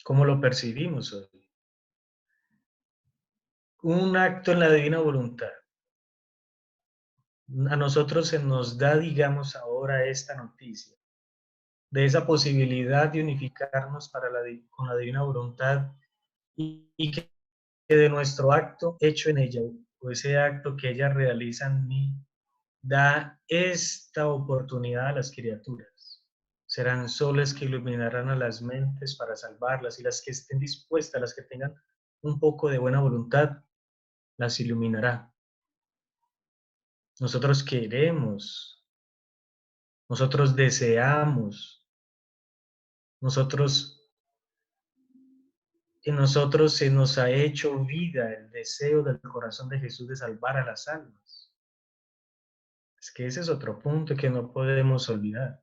¿Cómo lo percibimos hoy? Un acto en la divina voluntad. A nosotros se nos da, digamos, ahora esta noticia de esa posibilidad de unificarnos con la divina voluntad y que de nuestro acto hecho en ella, o ese acto que ella realiza en mí, da esta oportunidad a las criaturas. Serán soles que iluminarán a las mentes para salvarlas, y las que estén dispuestas, las que tengan un poco de buena voluntad, las iluminará. Nosotros queremos, nosotros deseamos, en nosotros se nos ha hecho vida el deseo del corazón de Jesús de salvar a las almas. Es que ese es otro punto que no podemos olvidar.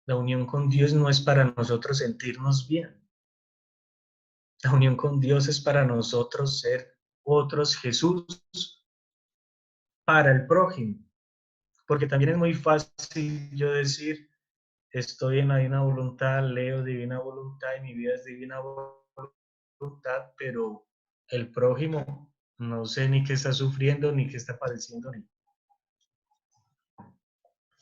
La unión con Dios no es para nosotros sentirnos bien. La unión con Dios es para nosotros ser otros Jesús para el prójimo. Porque también es muy fácil yo decir, estoy en la divina voluntad, leo divina voluntad y mi vida es divina voluntad, pero el prójimo no sé ni qué está sufriendo, ni qué está padeciendo.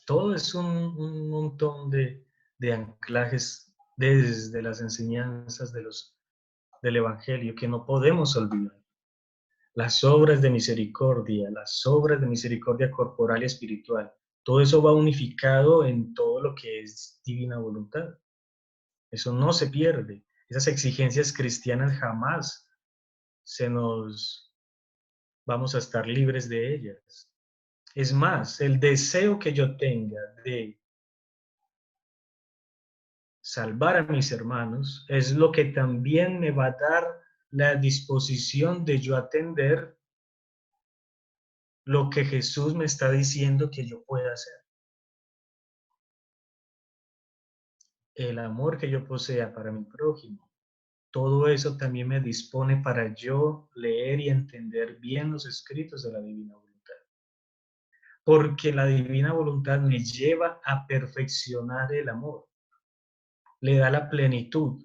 Todo es un montón de anclajes desde las enseñanzas del Evangelio que no podemos olvidar. Las obras de misericordia corporal y espiritual, todo eso va unificado en todo lo que es divina voluntad. Eso no se pierde. Esas exigencias cristianas jamás vamos a estar libres de ellas. Es más, el deseo que yo tenga de salvar a mis hermanos es lo que también me va a dar la disposición de yo atender lo que Jesús me está diciendo que yo pueda hacer. El amor que yo posea para mi prójimo, todo eso también me dispone para yo leer y entender bien los escritos de la divina voluntad. Porque la divina voluntad me lleva a perfeccionar el amor, le da la plenitud.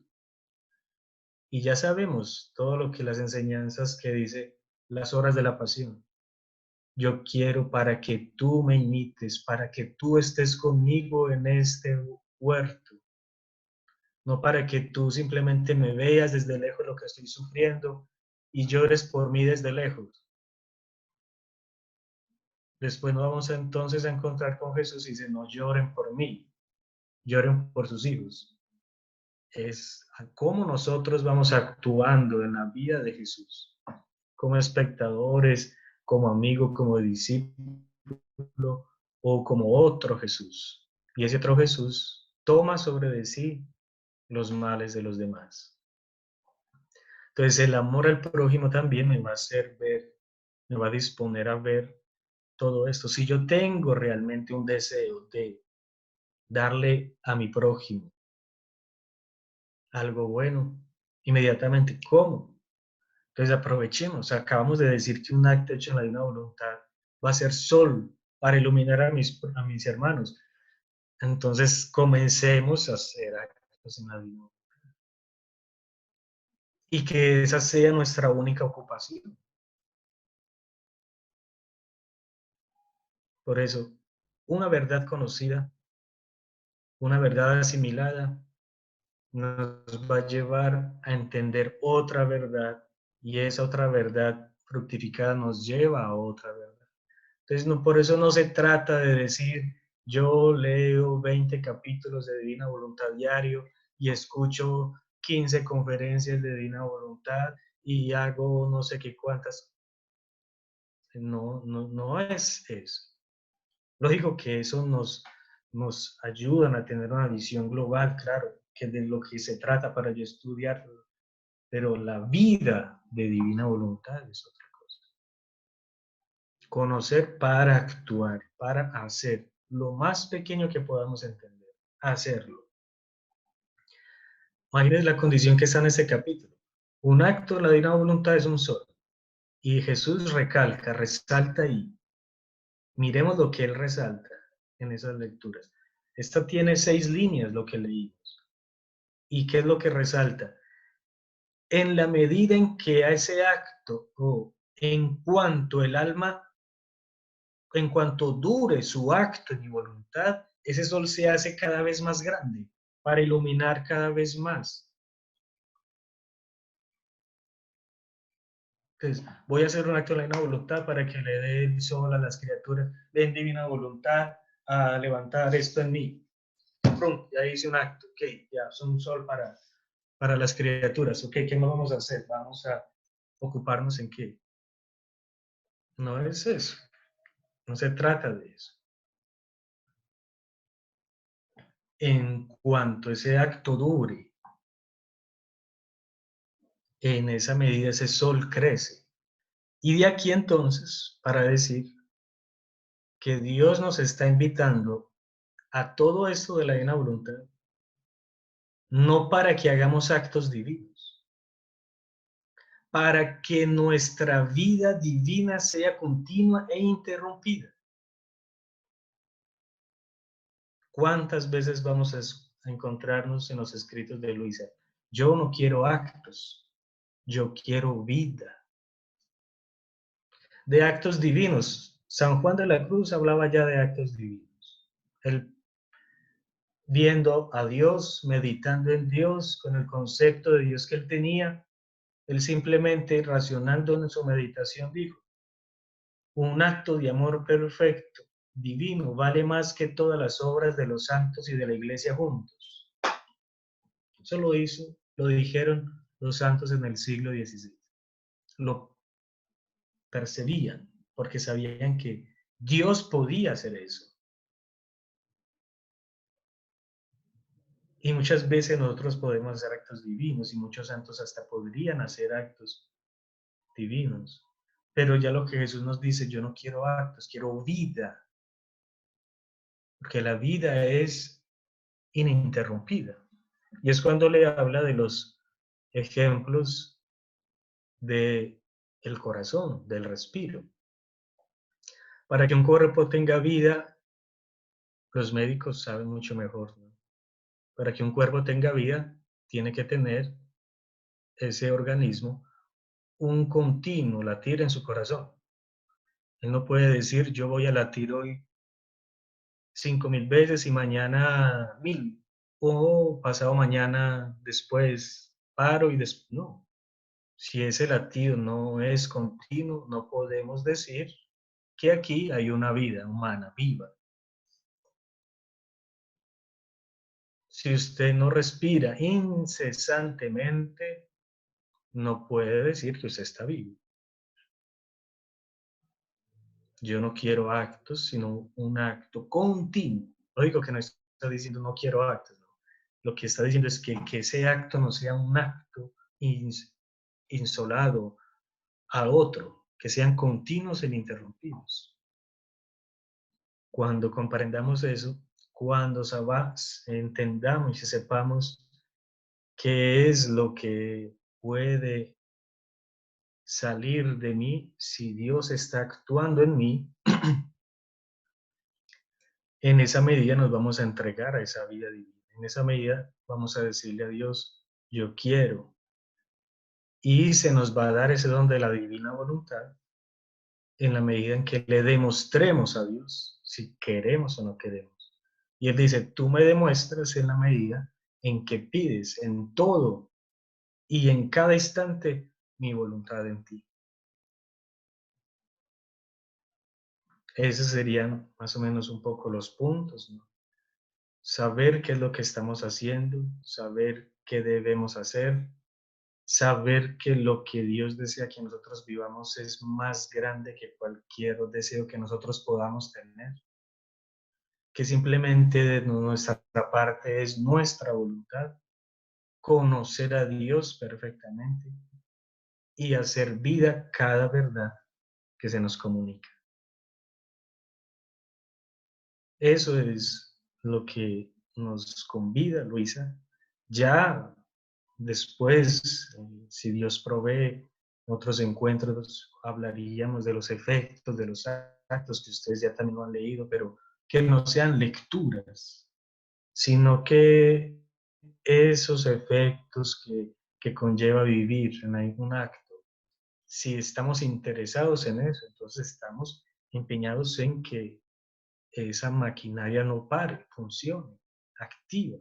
Y ya sabemos todo lo que las enseñanzas que dice las horas de la pasión. Yo quiero para que tú me imites, para que tú estés conmigo en este huerto. No para que tú simplemente me veas desde lejos lo que estoy sufriendo y llores por mí desde lejos. Después nos vamos entonces a encontrar con Jesús y dice, no lloren por mí, lloren por sus hijos. Es cómo nosotros vamos actuando en la vida de Jesús, como espectadores, como amigo, como discípulo o como otro Jesús. Y ese otro Jesús toma sobre de sí los males de los demás. Entonces el amor al prójimo también me va a hacer ver, me va a disponer a ver todo esto. Si yo tengo realmente un deseo de darle a mi prójimo algo bueno, inmediatamente, ¿cómo? Entonces aprovechemos, acabamos de decir que un acto hecho en la divina voluntad va a ser sol para iluminar a mis hermanos. Entonces comencemos a hacer actos en la divina voluntad. Y que esa sea nuestra única ocupación. Por eso, una verdad conocida, una verdad asimilada, nos va a llevar a entender otra verdad y esa otra verdad fructificada nos lleva a otra verdad. Entonces, no, por eso no se trata de decir, yo leo 20 capítulos de Divina Voluntad diario y escucho 15 conferencias de Divina Voluntad y hago no sé qué cuántas. No, no, no es eso. Lógico que eso nos ayudan a tener una visión global, claro, que de lo que se trata para yo estudiarlo, pero la vida de divina voluntad es otra cosa. Conocer para actuar, para hacer lo más pequeño que podamos entender, hacerlo. Imagínense la condición que está en ese capítulo. Un acto de la divina voluntad es un sol. Y Jesús recalca, resalta y miremos lo que él resalta en esas lecturas. Esta tiene 6 líneas, lo que leímos. ¿Y qué es lo que resalta? En la medida en que a ese acto, o en cuanto el alma, en cuanto dure su acto y voluntad, ese sol se hace cada vez más grande para iluminar cada vez más. Entonces, voy a hacer un acto de la divina voluntad para que le dé el sol a las criaturas. Den divina voluntad a levantar esto en mí. Prum, ya hice un acto, ok, ya es un sol para las criaturas, ok, ¿qué más vamos a hacer? Vamos a ocuparnos en qué. No es eso, no se trata de eso. En cuanto ese acto dure, en esa medida ese sol crece. Y de aquí entonces, para decir que Dios nos está invitando a todo esto de la divina voluntad, no para que hagamos actos divinos, para que nuestra vida divina sea continua e interrumpida. ¿Cuántas veces vamos a encontrarnos en los escritos de Luisa? Yo no quiero actos, yo quiero vida. De actos divinos. San Juan de la Cruz hablaba ya de actos divinos. Él viendo a Dios, meditando en Dios, con el concepto de Dios que él tenía, él simplemente, racionando en su meditación, dijo, un acto de amor perfecto, divino, vale más que todas las obras de los santos y de la iglesia juntos. Eso lo dijeron los santos en el siglo XVI. Lo percibían porque sabían que Dios podía hacer eso. Y muchas veces nosotros podemos hacer actos divinos y muchos santos hasta podrían hacer actos divinos. Pero ya lo que Jesús nos dice, yo no quiero actos, quiero vida. Porque la vida es ininterrumpida. Y es cuando le habla de los ejemplos del corazón, del respiro. Para que un cuerpo tenga vida, los médicos saben mucho mejor, ¿no? Para que un cuerpo tenga vida, tiene que tener ese organismo un continuo latir en su corazón. Él no puede decir, yo voy a latir hoy 5.000 veces y mañana 1.000, o pasado mañana después paro y después, no. Si ese latido no es continuo, no podemos decir que aquí hay una vida humana viva. Si usted no respira incesantemente, no puede decir que usted está vivo. Yo no quiero actos, sino un acto continuo. Lógico que no está diciendo no quiero actos, no. Lo que está diciendo es que ese acto no sea un acto insolado a otro, que sean continuos e ininterrumpidos. Cuando comprendamos eso, cuando entendamos y sepamos qué es lo que puede salir de mí si Dios está actuando en mí, en esa medida nos vamos a entregar a esa vida divina. En esa medida vamos a decirle a Dios, yo quiero. Y se nos va a dar ese don de la divina voluntad en la medida en que le demostremos a Dios si queremos o no queremos. Y Él dice, tú me demuestras en la medida en que pides en todo y en cada instante mi voluntad en ti. Esos serían más o menos un poco los puntos, ¿no? Saber qué es lo que estamos haciendo, saber qué debemos hacer, saber que lo que Dios desea que nosotros vivamos es más grande que cualquier deseo que nosotros podamos tener, que simplemente de nuestra parte es nuestra voluntad conocer a Dios perfectamente y hacer vida cada verdad que se nos comunica. Eso es lo que nos convida, Luisa. Ya después, si Dios provee otros encuentros, hablaríamos de los efectos, de los actos que ustedes ya también lo han leído, pero que no sean lecturas, sino que esos efectos que conlleva vivir en algún acto, si estamos interesados en eso, entonces estamos empeñados en que esa maquinaria no pare, funcione, activa.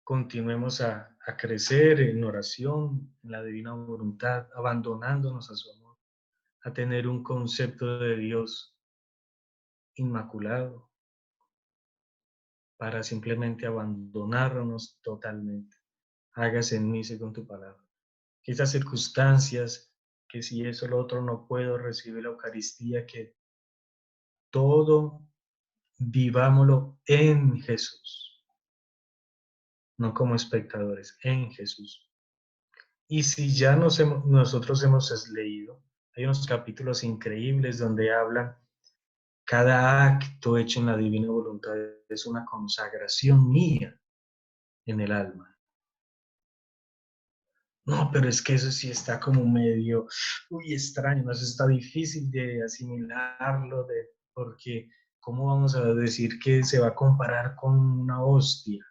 Continuemos a crecer en oración, en la divina voluntad, abandonándonos a su amor, a tener un concepto de Dios inmaculado, para simplemente abandonarnos totalmente. Hágase en mí según tu palabra. Que estas circunstancias, que si eso o lo otro no puedo recibir la Eucaristía, que todo vivámoslo en Jesús, no como espectadores, en Jesús. Y si ya nosotros hemos leído, hay unos capítulos increíbles donde hablan, cada acto hecho en la divina voluntad es una consagración mía en el alma. No, pero es que eso sí está como medio, extraño, ¿no? Eso está difícil de asimilarlo, porque ¿cómo vamos a decir que se va a comparar con una hostia?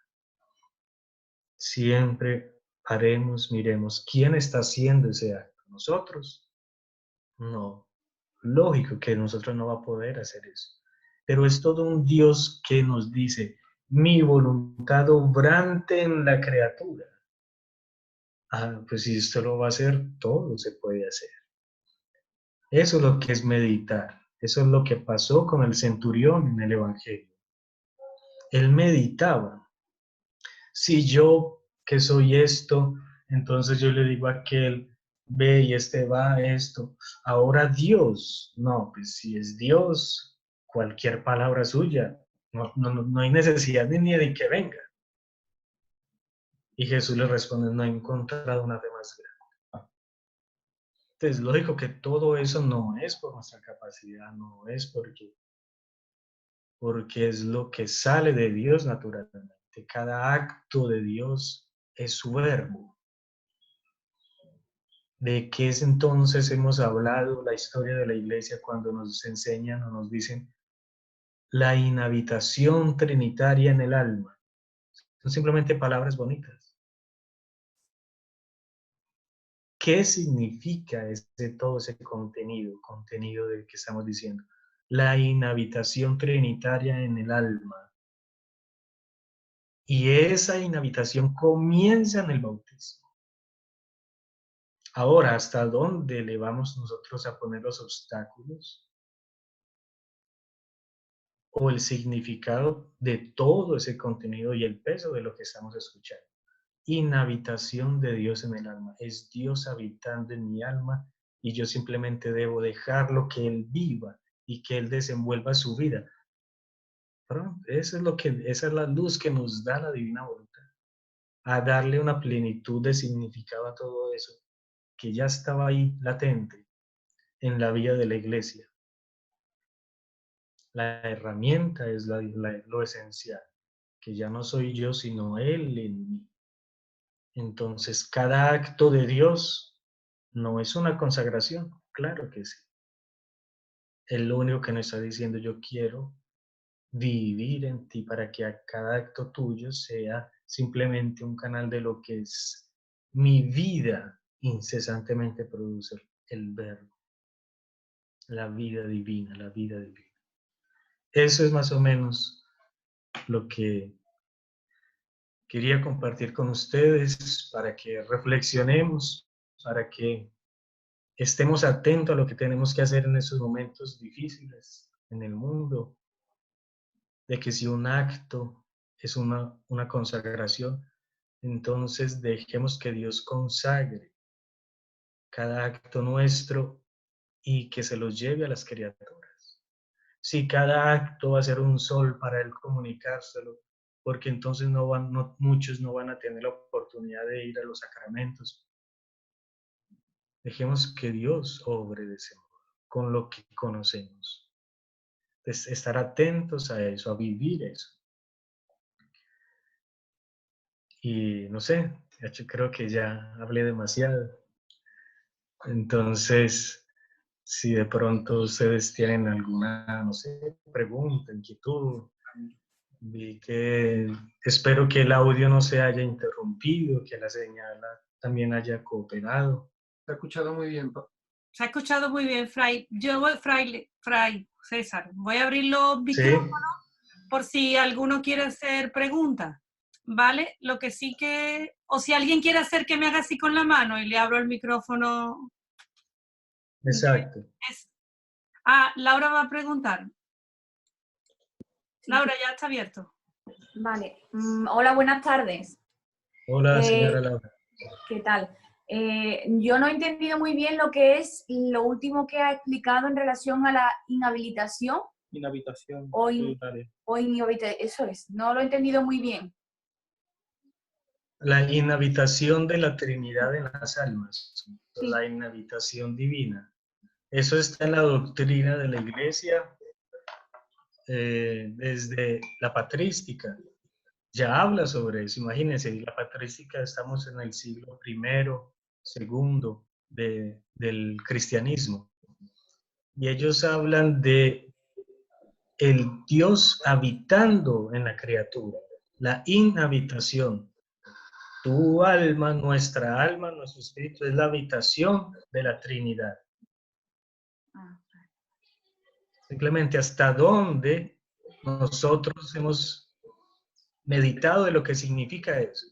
Siempre paremos, miremos, ¿quién está haciendo ese acto? ¿Nosotros? No. Lógico que nosotros no va a poder hacer eso. Pero es todo un Dios que nos dice, mi voluntad obrante en la criatura. Ah, pues si esto lo va a hacer, todo se puede hacer. Eso es lo que es meditar. Eso es lo que pasó con el centurión en el Evangelio. Él meditaba. Si yo, que soy esto, entonces yo le digo a aquel, ve y este va esto. Ahora Dios, no, pues si es Dios, cualquier palabra suya, no hay necesidad ni de que venga. Y Jesús le responde, no he encontrado una fe más grande. Entonces, lógico que todo eso no es por nuestra capacidad, no es porque es lo que sale de Dios naturalmente. Cada acto de Dios es su verbo. ¿De qué es entonces hemos hablado la historia de la iglesia cuando nos enseñan o nos dicen la inhabitación trinitaria en el alma? Son simplemente palabras bonitas. ¿Qué significa todo ese contenido del que estamos diciendo? La inhabitación trinitaria en el alma. Y esa inhabitación comienza en el bautismo. Ahora, ¿hasta dónde le vamos nosotros a poner los obstáculos? O el significado de todo ese contenido y el peso de lo que estamos escuchando. Inhabitación de Dios en el alma. Es Dios habitando en mi alma y yo simplemente debo dejarlo que Él viva y que Él desenvuelva su vida. Pero esa es la luz que nos da la divina voluntad. A darle una plenitud de significado a todo eso que ya estaba ahí latente en la vida de la iglesia. La herramienta es lo esencial, que ya no soy yo, sino Él en mí. Entonces, cada acto de Dios no es una consagración, claro que sí. Él lo único que nos está diciendo, yo quiero vivir en ti para que a cada acto tuyo sea simplemente un canal de lo que es mi vida incesantemente produce el verbo, la vida divina, la vida divina. Eso es más o menos lo que quería compartir con ustedes para que reflexionemos, para que estemos atentos a lo que tenemos que hacer en esos momentos difíciles en el mundo, de que si un acto es una consagración, entonces dejemos que Dios consagre cada acto nuestro y que se los lleve a las criaturas. Si cada acto va a ser un sol para Él comunicárselo, porque entonces muchos no van a tener la oportunidad de ir a los sacramentos. Dejemos que Dios obre de ese modo, con lo que conocemos. Entonces, estar atentos a eso, a vivir eso. Y no sé, yo creo que ya hablé demasiado. Entonces, si de pronto ustedes tienen alguna, no sé, pregunta, inquietud, espero que el audio no se haya interrumpido, que la señal también haya cooperado. Se ha escuchado muy bien. Se ha escuchado muy bien, Fray. Fray César, voy a abrir los Sí, micrófonos por si alguno quiere hacer preguntas, ¿vale? Lo que sí que... O si alguien quiere hacer que me haga así con la mano y le abro el micrófono. exacto. Laura va a preguntar. Sí. Laura, ya está abierto. Vale. Hola, buenas tardes. Hola, señora Laura. ¿Qué tal? Yo no he entendido muy bien lo que es lo último que ha explicado en relación a la inhabilitación. Inhabitación. O inhabilitación, eso es. No lo he entendido muy bien. La inhabitación de la Trinidad en las almas, Sí. la inhabitación divina. Eso está en la doctrina de la Iglesia desde la patrística. Ya habla sobre eso. Imagínense, la patrística estamos en el siglo I, II del cristianismo. Y ellos hablan de el Dios habitando en la criatura, la inhabitación. Tu alma, nuestro espíritu es la habitación de la Trinidad. Simplemente hasta dónde nosotros hemos meditado de lo que significa eso.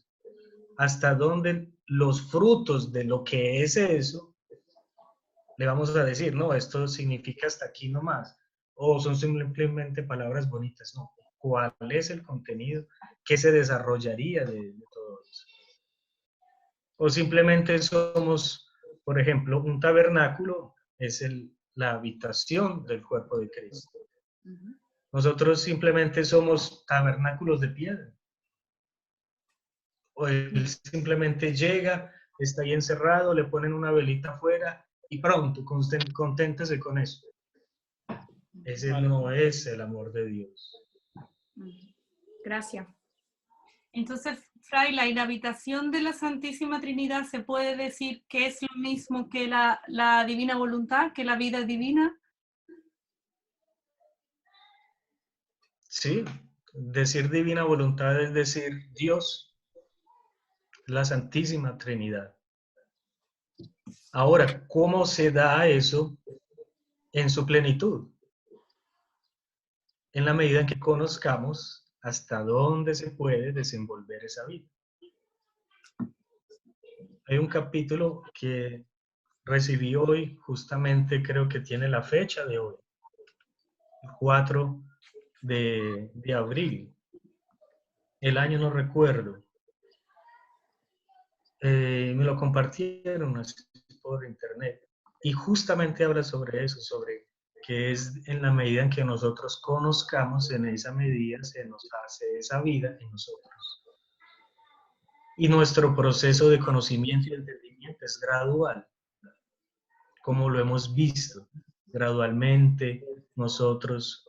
Hasta dónde los frutos de lo que es eso, le vamos a decir, no, esto significa hasta aquí nomás. O son simplemente palabras bonitas, no. ¿Cuál es el contenido? ¿Qué se desarrollaría de todo eso? O simplemente somos, por ejemplo, un tabernáculo es la habitación del cuerpo de Cristo. Nosotros simplemente somos tabernáculos de piedra. O él simplemente llega, está ahí encerrado, le ponen una velita afuera y pronto, conténtese con eso. Ese no es el amor de Dios. Gracias. Entonces, Fray, la inhabitación de la Santísima Trinidad se puede decir que es lo mismo que la divina voluntad, que la vida divina. Sí, decir divina voluntad es decir Dios, la Santísima Trinidad. Ahora, ¿cómo se da eso en su plenitud? En la medida en que conozcamos hasta dónde se puede desenvolver esa vida. Hay un capítulo que recibí hoy, justamente creo que tiene la fecha de hoy, el 4 de abril. El año no recuerdo. Me lo compartieron así por internet. Y justamente habla sobre eso, sobre que es en la medida en que nosotros conozcamos, en esa medida se nos hace esa vida en nosotros. Y nuestro proceso de conocimiento y entendimiento es gradual, como lo hemos visto. Gradualmente nosotros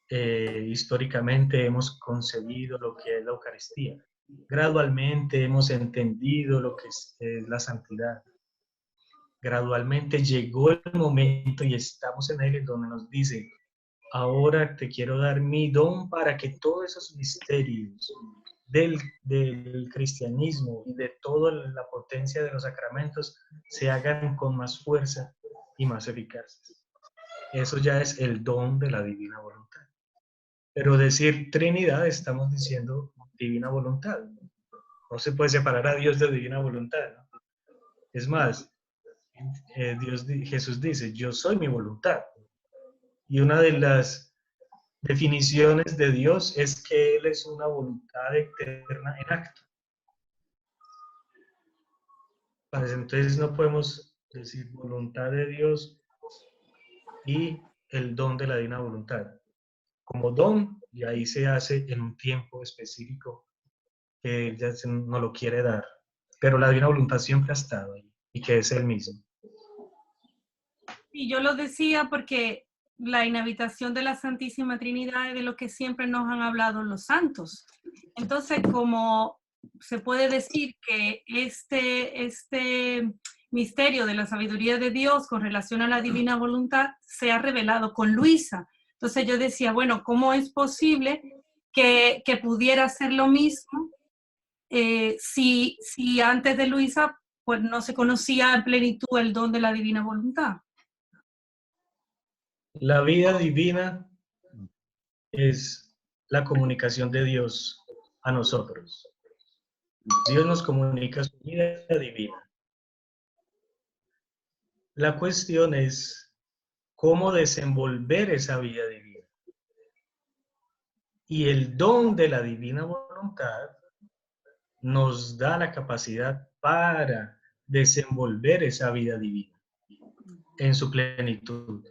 históricamente hemos concebido lo que es la Eucaristía. Gradualmente hemos entendido lo que es la santidad. Gradualmente llegó el momento y estamos en él en donde nos dice, ahora te quiero dar mi don para que todos esos misterios del cristianismo y de toda la potencia de los sacramentos se hagan con más fuerza y más eficaces. Eso ya es el don de la divina voluntad. Pero decir Trinidad, estamos diciendo divina voluntad. No se puede separar a Dios de divina voluntad, ¿no? Es más, Jesús dice, yo soy mi voluntad. Y una de las definiciones de Dios es que Él es una voluntad eterna en acto. Entonces no podemos decir voluntad de Dios y el don de la divina voluntad. Como don y ahí se hace en un tiempo específico que Él ya no lo quiere dar. Pero la divina voluntad siempre ha estado ahí y que es Él mismo. Y yo lo decía porque la inhabitación de la Santísima Trinidad es de lo que siempre nos han hablado los santos. Entonces, como se puede decir que este misterio de la sabiduría de Dios con relación a la divina voluntad se ha revelado con Luisa. Entonces yo decía, bueno, ¿cómo es posible que pudiera ser lo mismo si antes de Luisa pues no se conocía en plenitud el don de la divina voluntad? La vida divina es la comunicación de Dios a nosotros. Dios nos comunica su vida divina. La cuestión es cómo desenvolver esa vida divina. Y el don de la divina voluntad nos da la capacidad para desenvolver esa vida divina en su plenitud.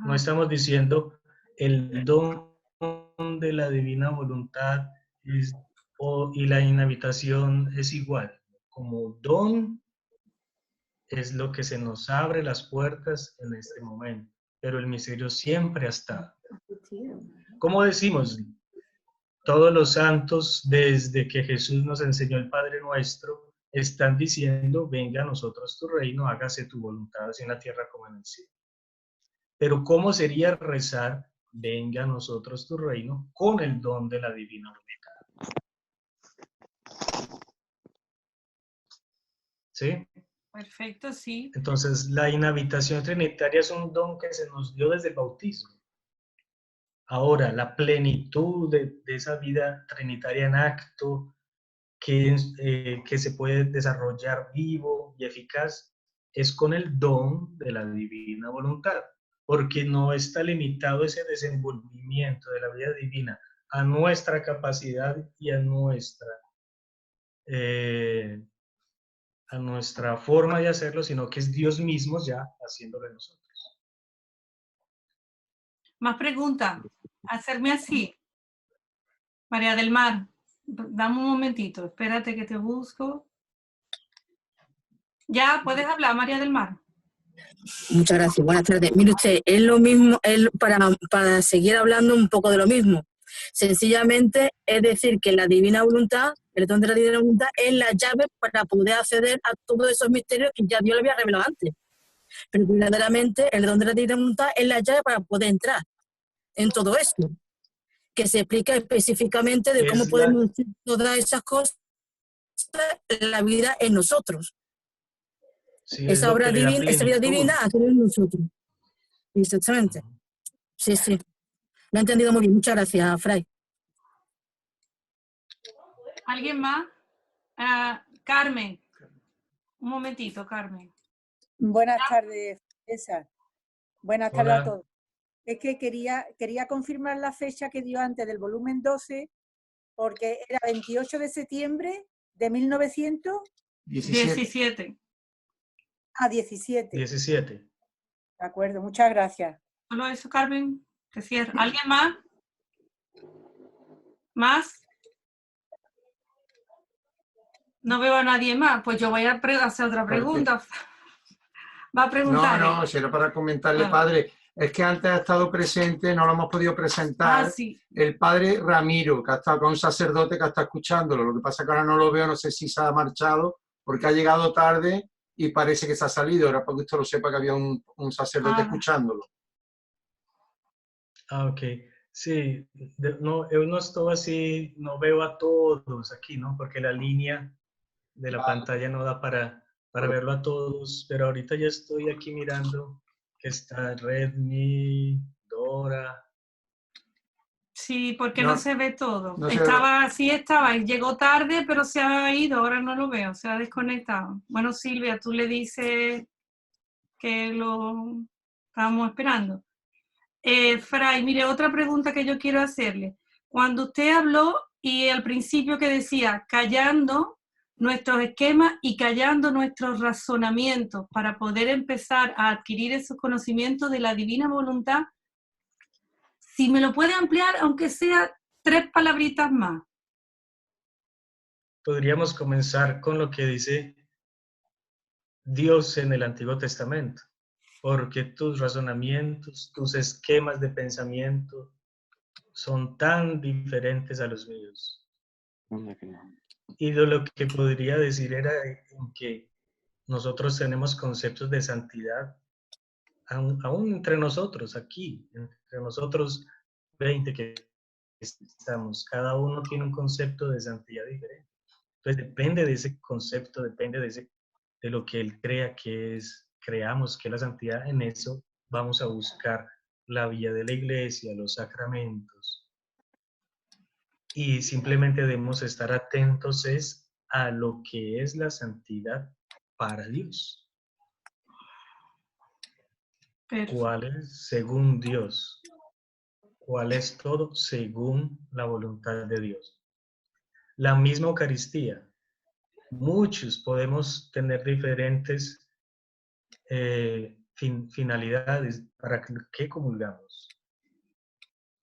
No estamos diciendo el don de la divina voluntad y la inhabitación es igual. Como don es lo que se nos abre las puertas en este momento, pero el misterio siempre ha estado. Como decimos, todos los santos, desde que Jesús nos enseñó el Padre Nuestro, están diciendo, venga a nosotros tu reino, hágase tu voluntad, así en la tierra como en el cielo. Pero ¿cómo sería rezar, venga a nosotros tu reino, con el don de la divina voluntad? ¿Sí? Perfecto, sí. Entonces, la inhabitación trinitaria es un don que se nos dio desde el bautismo. Ahora, la plenitud de esa vida trinitaria en acto, que se puede desarrollar vivo y eficaz, es con el don de la divina voluntad, porque no está limitado ese desenvolvimiento de la vida divina a nuestra capacidad y a nuestra forma de hacerlo, sino que es Dios mismo ya haciéndolo en nosotros. Más preguntas. Hacerme así. María del Mar, dame un momentito, espérate que te busco. Ya, puedes hablar, María del Mar. Muchas gracias, buenas tardes. Mire usted, es lo mismo, para seguir hablando un poco de lo mismo. Sencillamente es decir que la divina voluntad, el don de la divina voluntad, es la llave para poder acceder a todos esos misterios que ya Dios le había revelado antes. Pero verdaderamente el don de la divina voluntad es la llave para poder entrar en todo esto, que se explica específicamente de cómo podemos hacer todas esas cosas en la vida en nosotros. Sí, esa obra divina, esa vida divina, hacer en nosotros. Exactamente. Sí, sí. Lo he entendido muy bien. Muchas gracias, Fray. ¿Alguien más? Carmen. Un momentito, Carmen. Buenas tardes, César. Buenas tardes a todos. Es que quería confirmar la fecha que dio antes del volumen 12, porque era 28 de septiembre de 1917. Ah, 17. 17. De acuerdo, muchas gracias. Solo eso, Carmen. Te cierro. ¿Alguien más? ¿Más? No veo a nadie más. Pues yo voy a hacer otra pregunta. Va a preguntar. No, si era para comentarle, padre. Es que antes ha estado presente, no lo hemos podido presentar, sí. El padre Ramiro, que ha estado con un sacerdote que está escuchándolo. Lo que pasa es que ahora no lo veo, no sé si se ha marchado, porque ha llegado tarde y parece que se ha salido. Era para que usted lo sepa que había un sacerdote escuchándolo. Ah, ok. Sí, no, yo no estoy así, no veo a todos aquí, ¿no? Porque la línea de la pantalla no da para verlo a todos, pero ahorita ya estoy aquí mirando que está Redmi, Dora. Sí, porque no se ve todo. No estaba, sí estaba, llegó tarde, pero se ha ido, ahora no lo veo, se ha desconectado. Bueno, Silvia, tú le dices que lo estábamos esperando. Fray, mire, otra pregunta que yo quiero hacerle. Cuando usted habló y al principio que decía, callando nuestros esquemas y callando nuestros razonamientos para poder empezar a adquirir esos conocimientos de la divina voluntad, Si me lo puede ampliar, aunque sea 3 palabritas más. Podríamos comenzar con lo que dice Dios en el Antiguo Testamento, porque tus razonamientos, tus esquemas de pensamiento son tan diferentes a los míos. Y lo que podría decir era en que nosotros tenemos conceptos de santidad, aún entre nosotros, aquí, entre nosotros 20 que estamos, cada uno tiene un concepto de santidad diferente. Entonces depende de ese concepto, depende de lo que él crea que es, creamos que es la santidad, en eso vamos a buscar la vía de la iglesia, los sacramentos. Y simplemente debemos estar atentos a lo que es la santidad para Dios. Perfecto. ¿Cuál es según Dios? ¿Cuál es todo según la voluntad de Dios? La misma Eucaristía. Muchos podemos tener diferentes finalidades. ¿Para qué comulgamos?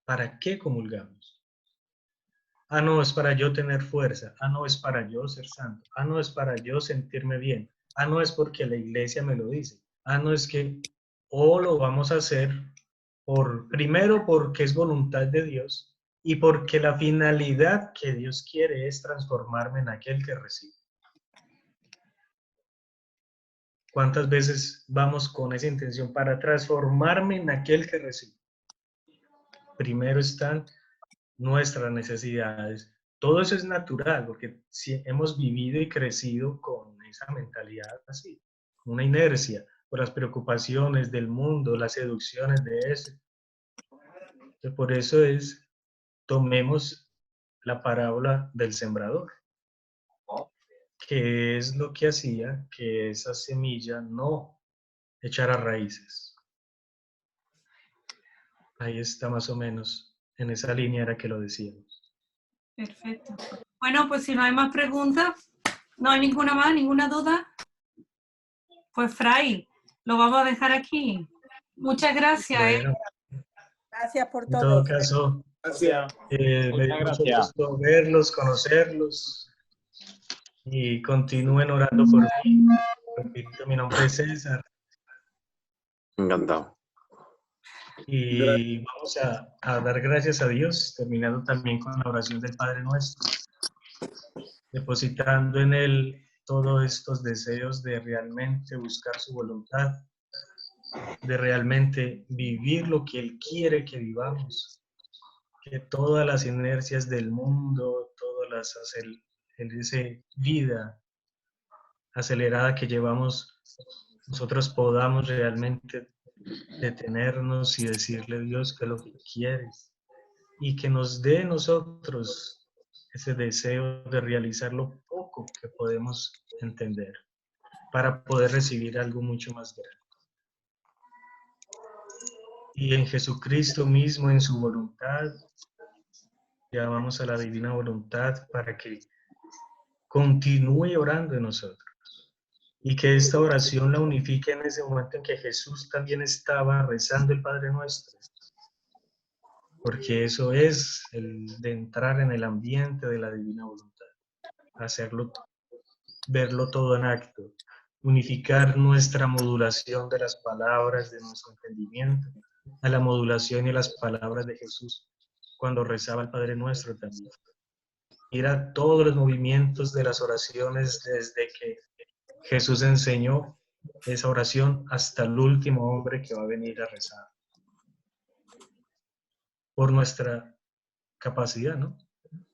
¿Para qué comulgamos? Ah, no, es para yo tener fuerza. Ah, no, es para yo ser santo. Ah, no, es para yo sentirme bien. Ah, no, es porque la iglesia me lo dice. Ah, no, es que o lo vamos a hacer primero porque es voluntad de Dios y porque la finalidad que Dios quiere es transformarme en aquel que recibe. ¿Cuántas veces vamos con esa intención para transformarme en aquel que recibe? Primero están nuestras necesidades. Todo eso es natural, porque si hemos vivido y crecido con esa mentalidad así, una inercia por las preocupaciones del mundo, las seducciones de ese. Entonces, por eso tomemos la parábola del sembrador, que es lo que hacía que esa semilla no echara raíces. Ahí está más o menos, en esa línea era que lo decíamos. Perfecto. Bueno, pues si no hay más preguntas, no hay ninguna más, ninguna duda, pues Fray, lo vamos a dejar aquí. Muchas gracias. Bueno, Gracias por en todo. todo caso, Gracias. me dio mucho gusto verlos, conocerlos y continúen orando por mí. Repito, mi nombre es César. Encantado. Y vamos a dar gracias a Dios, terminando también con la oración del Padre Nuestro, depositando en Él todos estos deseos de realmente buscar su voluntad, de realmente vivir lo que Él quiere que vivamos, que todas las inercias del mundo, todas esa vida acelerada que llevamos, nosotros podamos realmente detenernos y decirle a Dios que es lo que quieres y que nos dé nosotros ese deseo de realizar lo poco que podemos entender para poder recibir algo mucho más grande. Y en Jesucristo mismo, en su voluntad, llamamos a la divina voluntad para que continúe orando en nosotros. Y que esta oración la unifique en ese momento en que Jesús también estaba rezando el Padre Nuestro. Porque eso es el de entrar en el ambiente de la divina voluntad. Hacerlo, verlo todo en acto. Unificar nuestra modulación de las palabras, de nuestro entendimiento, a la modulación y las palabras de Jesús cuando rezaba el Padre Nuestro también. Ir a todos los movimientos de las oraciones desde que Jesús enseñó esa oración hasta el último hombre que va a venir a rezar. Por nuestra capacidad, ¿no?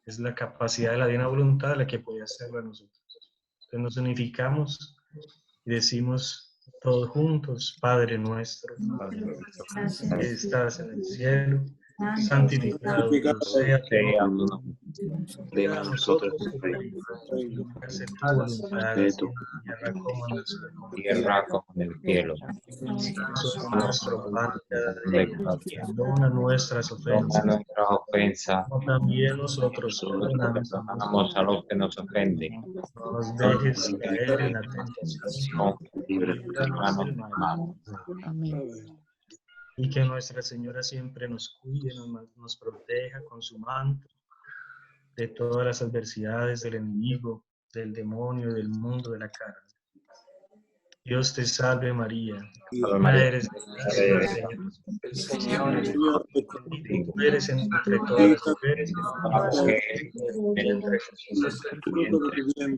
Es la capacidad de la divina voluntad la que puede hacerlo a nosotros. Entonces nos unificamos y decimos todos juntos, Padre nuestro, que estás en el cielo, santificado sea tu nombre. Venga a nosotros Hágase tu voluntad, en la tierra como en el cielo. Danos nuestro pan cada día. Perdona nuestras ofensas, como también nosotros perdonamos a los que nos ofenden. No nos dejes caer en la tentación, No, líbranos del mal. Amén. y que Nuestra Señora siempre nos cuide, nos proteja con su manto de todas las adversidades del enemigo, del demonio, del mundo, de la carne. Dios te salve María, llena eres de gracia, el Señor es contigo, bendita tú eres entre todas las mujeres,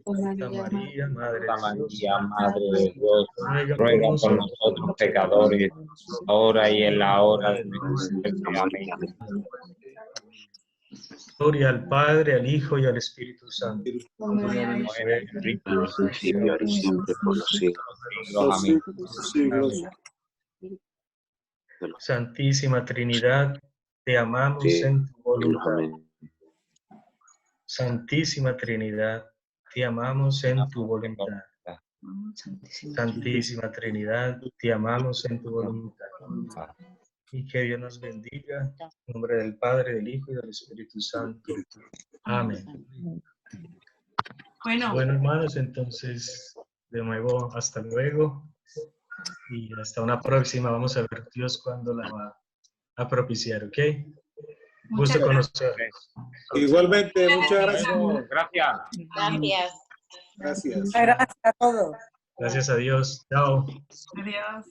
Santa María, Madre de Dios, ruega por nosotros pecadores, ahora y en la hora de nuestra muerte. Amén. Gloria al Padre, al Hijo y al Espíritu Santo. Siempre por los siglos. Amén. Santísima Trinidad, te amamos en tu voluntad. Santísima Trinidad, te amamos en tu voluntad. Santísima Trinidad, te amamos en tu voluntad. Y que Dios nos bendiga, en nombre del Padre, del Hijo y del Espíritu Santo. Amén. Bueno, hermanos, entonces, de nuevo, hasta luego. Y hasta una próxima. Vamos a ver Dios cuándo la va a propiciar, ¿ok? Gusto conocerles. Igualmente, muchas gracias. Gracias. Gracias. Gracias a todos. Gracias a Dios. Chao. Adiós.